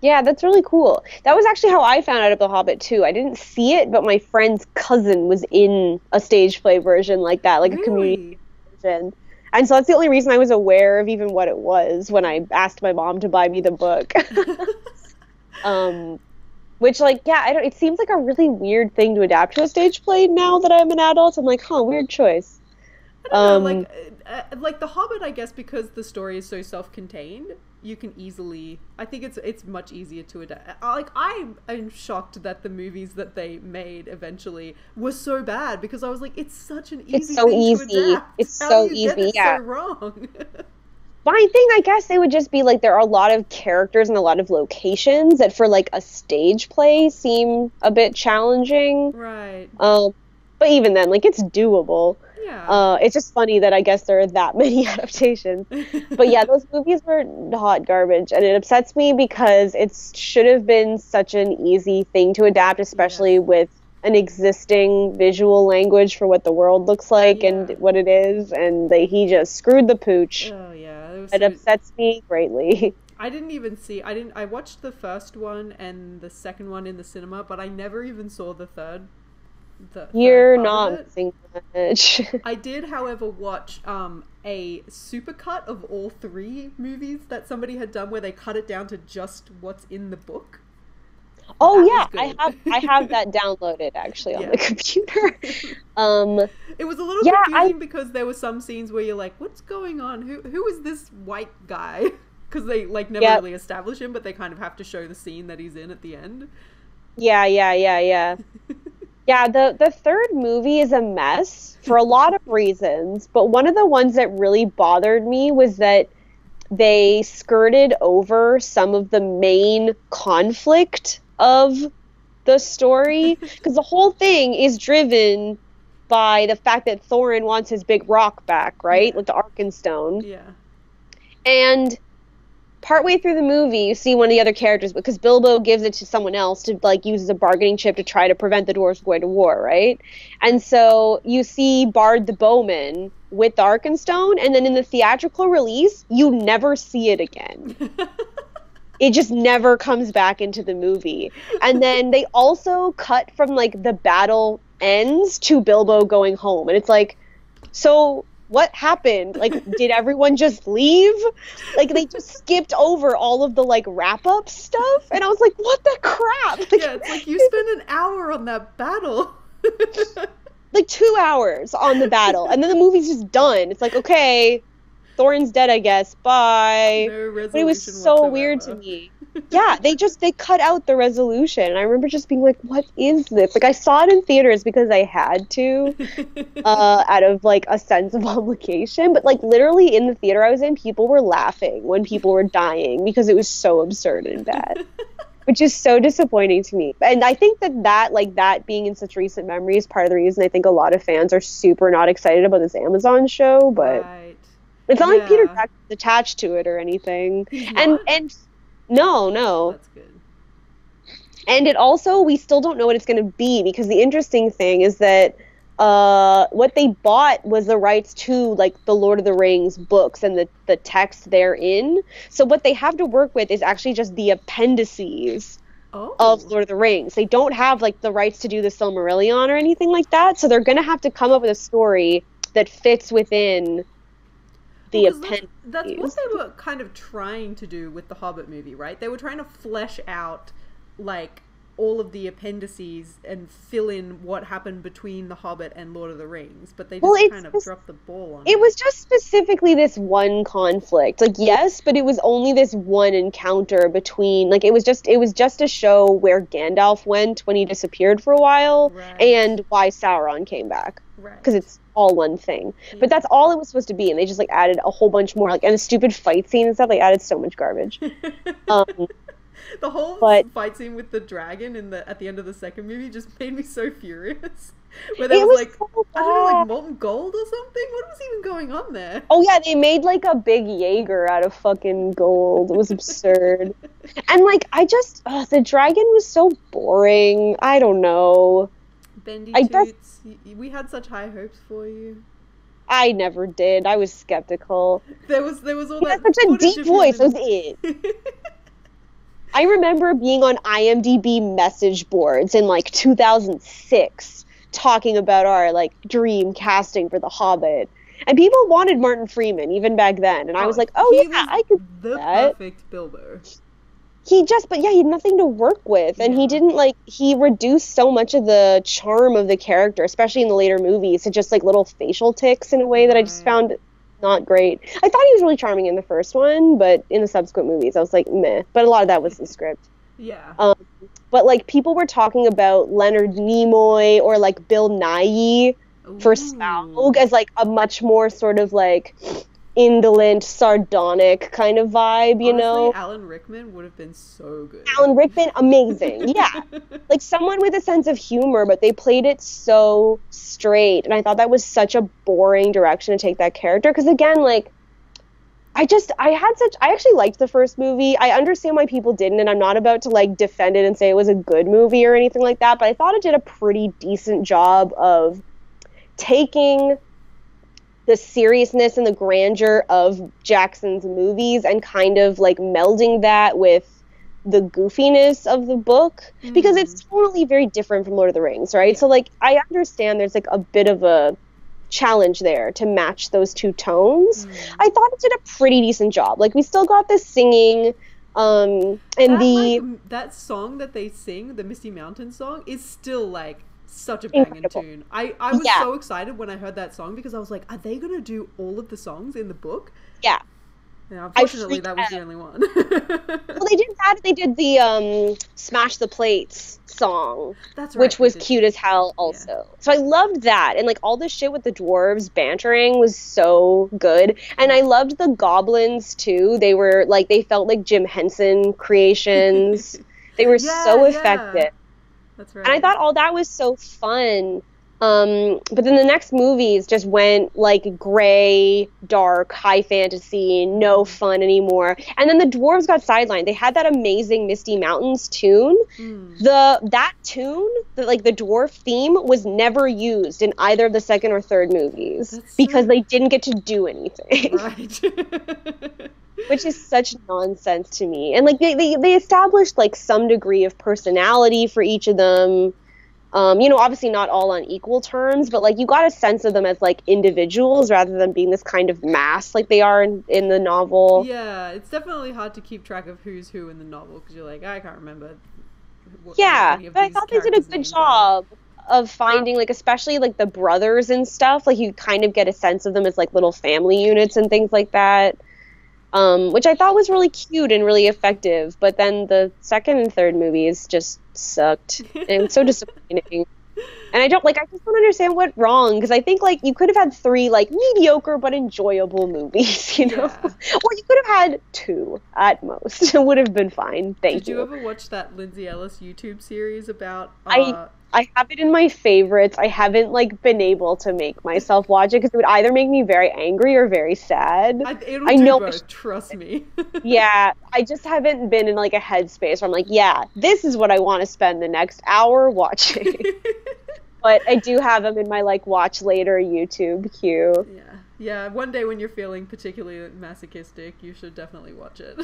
Yeah, that's really cool. That was actually how I found out about The Hobbit too. I didn't see it, but my friend's cousin was in a stage play version like that, like a community Really? version. And so that's the only reason I was aware of even what it was when I asked my mom to buy me the book. Um, which, like, yeah, I don't. It seems like a really weird thing to adapt to a stage play now that I'm an adult. I'm like, huh, weird choice. I don't know, Um, like The Hobbit, I guess, because the story is so self-contained, you can easily. I think it's much easier to adapt. Like I am shocked that the movies that they made eventually were so bad because I was like, it's such an it's easy so thing easy. to adapt. It's How so do you get easy. it so Yeah. wrong? My thing, I guess, it would just be like there are a lot of characters and a lot of locations that for like a stage play seem a bit challenging. Right. But even then, like it's doable. Yeah. It's just funny that I guess there are that many adaptations. But yeah, those movies were hot garbage, and it upsets me because it should have been such an easy thing to adapt, especially Yes. with an existing visual language for what the world looks like and Yeah. what it is, and he just screwed the pooch. Oh yeah. It was It so. upsets me greatly. I didn't even see. I watched the first one and the second one in the cinema, but I never even saw the third. The third You're part of not it. missing much. I did, however, watch a supercut of all three movies that somebody had done, where they cut it down to just what's in the book. Oh That yeah, was I good. have that downloaded actually on Yeah. the computer. Um, It was a little yeah, confusing because there were some scenes where you're like, "What's going on? Who is this white guy?" Because they like never yeah, really establish him, but they kind of have to show the scene that he's in at the end. yeah. Yeah, the third movie is a mess for a lot of reasons, but one of the ones that really bothered me was that they skirted over some of the main conflict of the story because the whole thing is driven by the fact that Thorin wants his big rock back, right? Yeah. Like the Arkenstone. Yeah. And partway through the movie, you see one of the other characters because Bilbo gives it to someone else to like use as a bargaining chip to try to prevent the dwarves from going to war, right? And so you see Bard the Bowman with the Arkenstone, and then in the theatrical release, you never see it again. It just never comes back into the movie. And then they also cut from like the battle ends to Bilbo going home, and it's like, so what happened? Like, did everyone just leave? Like, they just skipped over all of the, like, wrap-up stuff? And I was like, what the crap? Like, Yeah, it's like you spent an hour on that battle. like 2 hours on the battle, and then the movie's just done. It's like, okay, Thorin's dead, I guess. Bye. No But it was resolution so weird to whatsoever. me. Yeah, they cut out the resolution. And I remember just being like, what is this? Like, I saw it in theaters because I had to, out of, like, a sense of obligation. But, like, literally in the theater I was in, people were laughing when people were dying because it was so absurd and bad. Which is so disappointing to me. And I think that being in such recent memory is part of the reason I think a lot of fans are super not excited about this Amazon show. But Right. it's not like Peter Yeah. Jackson's attached to it or anything. He's And not? no. That's good. And it also, we still don't know what it's going to be, because the interesting thing is that what they bought was the rights to, like, the Lord of the Rings books and the text therein. So what they have to work with is actually just the appendices Oh. of Lord of the Rings. They don't have, like, the rights to do the Silmarillion or anything like that. So they're going to have to come up with a story that fits within the Well, 'cause appendices. that's what they were kind of trying to do with the Hobbit movie, right? They were trying to flesh out, like, all of the appendices and fill in what happened between The Hobbit and Lord of the Rings, but they just kind of dropped the ball on it. It was just specifically this one conflict. Like, yes, but it was only this one encounter between, like, it was just a show where Gandalf went when he disappeared for a while, Right. and why Sauron came back. Right. Because it's all one thing. Yeah. But that's all it was supposed to be, and they just, like, added a whole bunch more, like, and a stupid fight scene and stuff. They added so much garbage. The whole fight scene with the dragon at the end of the second movie just made me so furious. Where there was like, so I don't know, like molten gold or something? What was even going on there? Oh yeah, they made like a big Jaeger out of fucking gold. It was absurd. And like, the dragon was so boring. I don't know. Bendy Toots, we had such high hopes for you. I never did. I was skeptical. There was all he that. He had such a deep voice. That was it. I remember being on IMDb message boards in like 2006 talking about our like dream casting for The Hobbit. And people wanted Martin Freeman even back then. And I was like, I could do that. Perfect Bilbo. He had nothing to work with. And he reduced so much of the charm of the character, especially in the later movies, to just like little facial tics in a way that I just found not great. I thought he was really charming in the first one, but in the subsequent movies I was like, meh. But a lot of that was the script. Yeah. But like people were talking about Leonard Nimoy or like Bill Nighy for Smaug as like a much more sort of like indolent, sardonic kind of vibe, you know? Alan Rickman would have been so good. Alan Rickman, amazing. Yeah. Like someone with a sense of humor, but they played it so straight. And I thought that was such a boring direction to take that character. Because again, like, I actually liked the first movie. I understand why people didn't, and I'm not about to like defend it and say it was a good movie or anything like that, but I thought it did a pretty decent job of taking the seriousness and the grandeur of Jackson's movies and kind of like melding that with the goofiness of the book, because it's totally very different from Lord of the Rings, right? Yeah. So like I understand there's like a bit of a challenge there to match those two tones. I thought it did a pretty decent job. Like we still got the singing, and that song that they sing, the Misty Mountain song, is still like such a banging tune. I was so excited when I heard that song because I was like, are they gonna do all of the songs in the book? Yeah. Yeah, unfortunately, that was the only one. Well, they did that. They did the Smash the Plates song. That's right. Which was cute as hell also. Yeah. So I loved that. And like all this shit with the dwarves bantering was so good. And I loved the goblins too. They were like, they felt like Jim Henson creations. They were so effective. That's right. And I thought all that was so fun. But then the next movies just went like gray, dark, high fantasy, no fun anymore. And then the dwarves got sidelined. They had that amazing Misty Mountains tune. That tune, the dwarf theme, was never used in either of the second or third movies because they didn't get to do anything. Right. Which is such nonsense to me. And like they established like some degree of personality for each of them. Obviously not all on equal terms, but like you got a sense of them as like individuals rather than being this kind of mass like they are in the novel. Yeah, it's definitely hard to keep track of who's who in the novel because you're like, I can't remember. But I thought they did a good job of finding like, especially like the brothers and stuff. Like you kind of get a sense of them as like little family units and things like that. Which I thought was really cute and really effective, but then the second and third movies just sucked, and it was so disappointing. And I just don't understand what wrong, because I think like you could have had 3 like mediocre but enjoyable movies, you know, or you could have had 2 at most. It would have been fine. Did you ever watch that Lindsay Ellis YouTube series about? I have it in my favorites. I haven't like been able to make myself watch it because it would either make me very angry or very sad. I know both, trust me. Yeah, I just haven't been in like a headspace where I'm like, yeah, this is what I want to spend the next hour watching. But I do have them in my like watch later YouTube queue. Yeah, one day when you're feeling particularly masochistic, you should definitely watch it.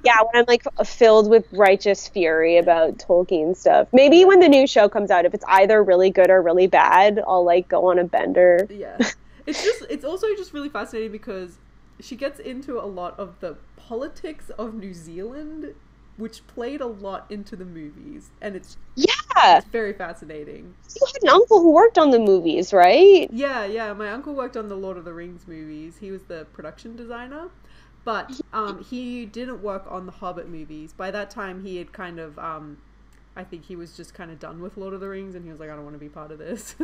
Yeah, when I'm like filled with righteous fury about Tolkien stuff. Maybe when the new show comes out, if it's either really good or really bad, I'll like go on a bender. Yeah. It's also just really fascinating because she gets into a lot of the politics of New Zealand which played a lot into the movies, and it's Yeah. very fascinating. You had an uncle who worked on the movies, right? Yeah. My uncle worked on the Lord of the Rings movies. He was the production designer, but he didn't work on the Hobbit movies. By that time, he had kind of, I think he was just kind of done with Lord of the Rings, and he was like, I don't want to be part of this.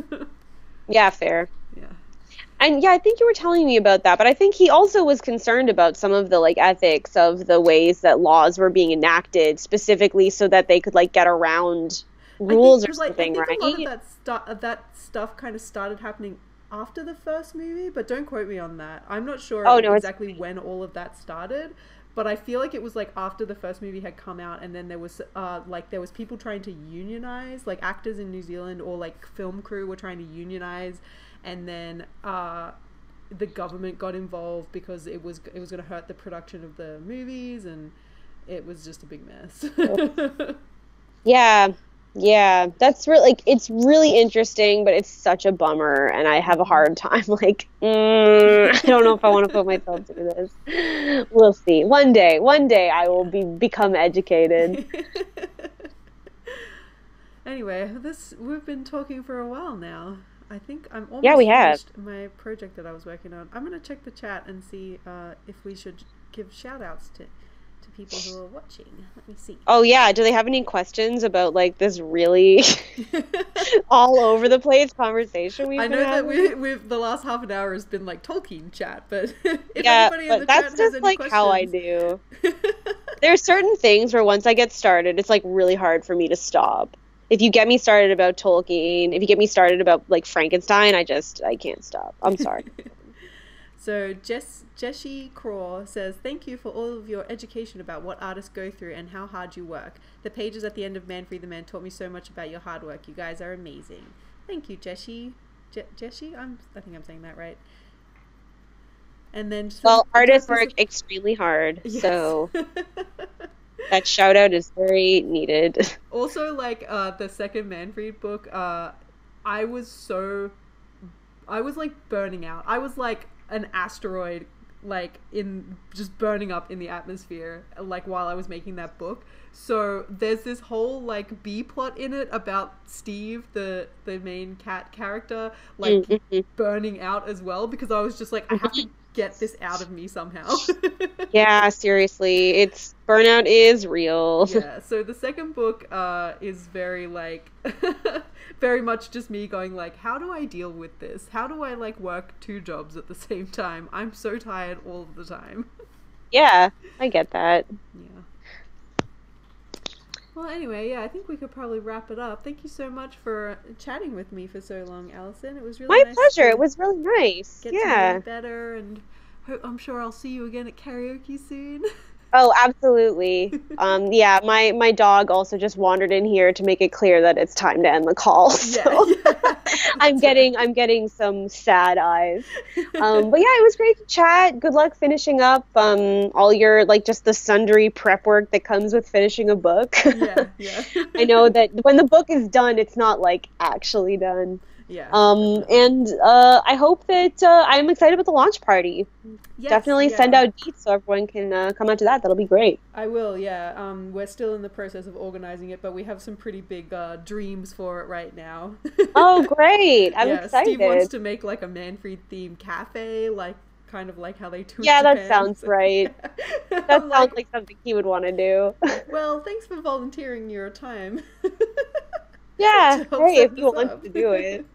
Yeah, fair. Yeah. And yeah, I think you were telling me about that, but I think he also was concerned about some of the like ethics of the ways that laws were being enacted, specifically so that they could like get around rules or something, I think right? a lot of that stuff kind of started happening after the first movie, but don't quote me on that. I'm not sure exactly when all of that started, but I feel like it was like after the first movie had come out, and then there was people trying to unionize, like actors in New Zealand or like film crew were trying to unionize, and then the government got involved because it was going to hurt the production of the movies, and it was just a big mess. Yeah, that's really like it's really interesting, but it's such a bummer, and I have a hard time. Like, I don't know if I want to put myself through this. We'll see. One day, I will become educated. Anyway, we've been talking for a while now. I think I'm almost finished my project that I was working on. I'm gonna check the chat and see if we should give shout outs to people who are watching. Let me see. Oh yeah, do they have any questions about like this really all over the place conversation we've been having? That we've the last half an hour has been like Tolkien chat, but if anybody in the that's chat just has any like questions... how I do. There's certain things where once I get started, it's like really hard for me to stop. If you get me started about Tolkien, if you get me started about like Frankenstein, I can't stop. I'm sorry. So Jessie Craw says, thank you for all of your education about what artists go through and how hard you work. The pages at the end of Manfried the Man taught me so much about your hard work. You guys are amazing. Thank you, Jessie. Jessie? I think I'm saying that right. And then artists work extremely hard, yes. So that shout out is very needed. Also, like the second Manfried book, I was like burning out. I was like an asteroid, like in just burning up in the atmosphere, like while I was making that book. So there's this whole like B plot in it about Steve, the main cat character, like burning out as well, because I was just like, I have to get this out of me somehow. Yeah, seriously, burnout is real. Yeah, so the second book is very like very much just me going like, how do I deal with this? How do I like work 2 jobs at the same time? I'm so tired all of the time. Yeah, I get that. Yeah. Well, anyway, yeah, I think we could probably wrap it up. Thank you so much for chatting with me for so long, Allison. It was really nice. My pleasure. It was really nice. Get to know you better, and I'm sure I'll see you again at karaoke soon. Oh, absolutely. Yeah, my dog also just wandered in here to make it clear that it's time to end the call. So yeah. I'm getting some sad eyes. But yeah, it was great to chat. Good luck finishing up all your like just the sundry prep work that comes with finishing a book. Yeah. I know that when the book is done, it's not like actually done. Yeah. And I hope that I'm excited about the launch party. Yes, definitely send out deets so everyone can come out to that. That'll be great. I will, yeah. We're still in the process of organizing it, but we have some pretty big dreams for it right now. Oh, great. I'm excited. Steve wants to make like a Manfried themed cafe, like kind of like how they do. Yeah, that sounds right. That sounds like something he would want to do. Well, thanks for volunteering your time. Yeah, hey, if you want to do it.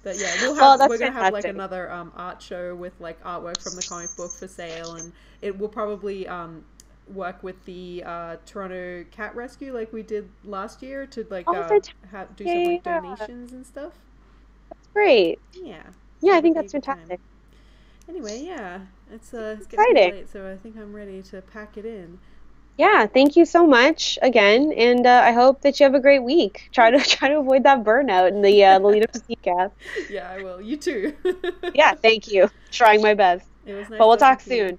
But yeah, we're gonna have like another art show with like artwork from the comic book for sale, and it will probably work with the Toronto Cat Rescue like we did last year to like do some like donations and stuff. That's great. Yeah, I think that's fantastic. Anyway, yeah, it's getting late, so I think I'm ready to pack it in. Yeah, thank you so much again, and I hope that you have a great week. Try to avoid that burnout in the lead up to CCAF. Yeah, I will. You too. Yeah, thank you. Trying my best. It was nice. But we'll talk soon.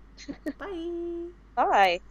Bye. Bye.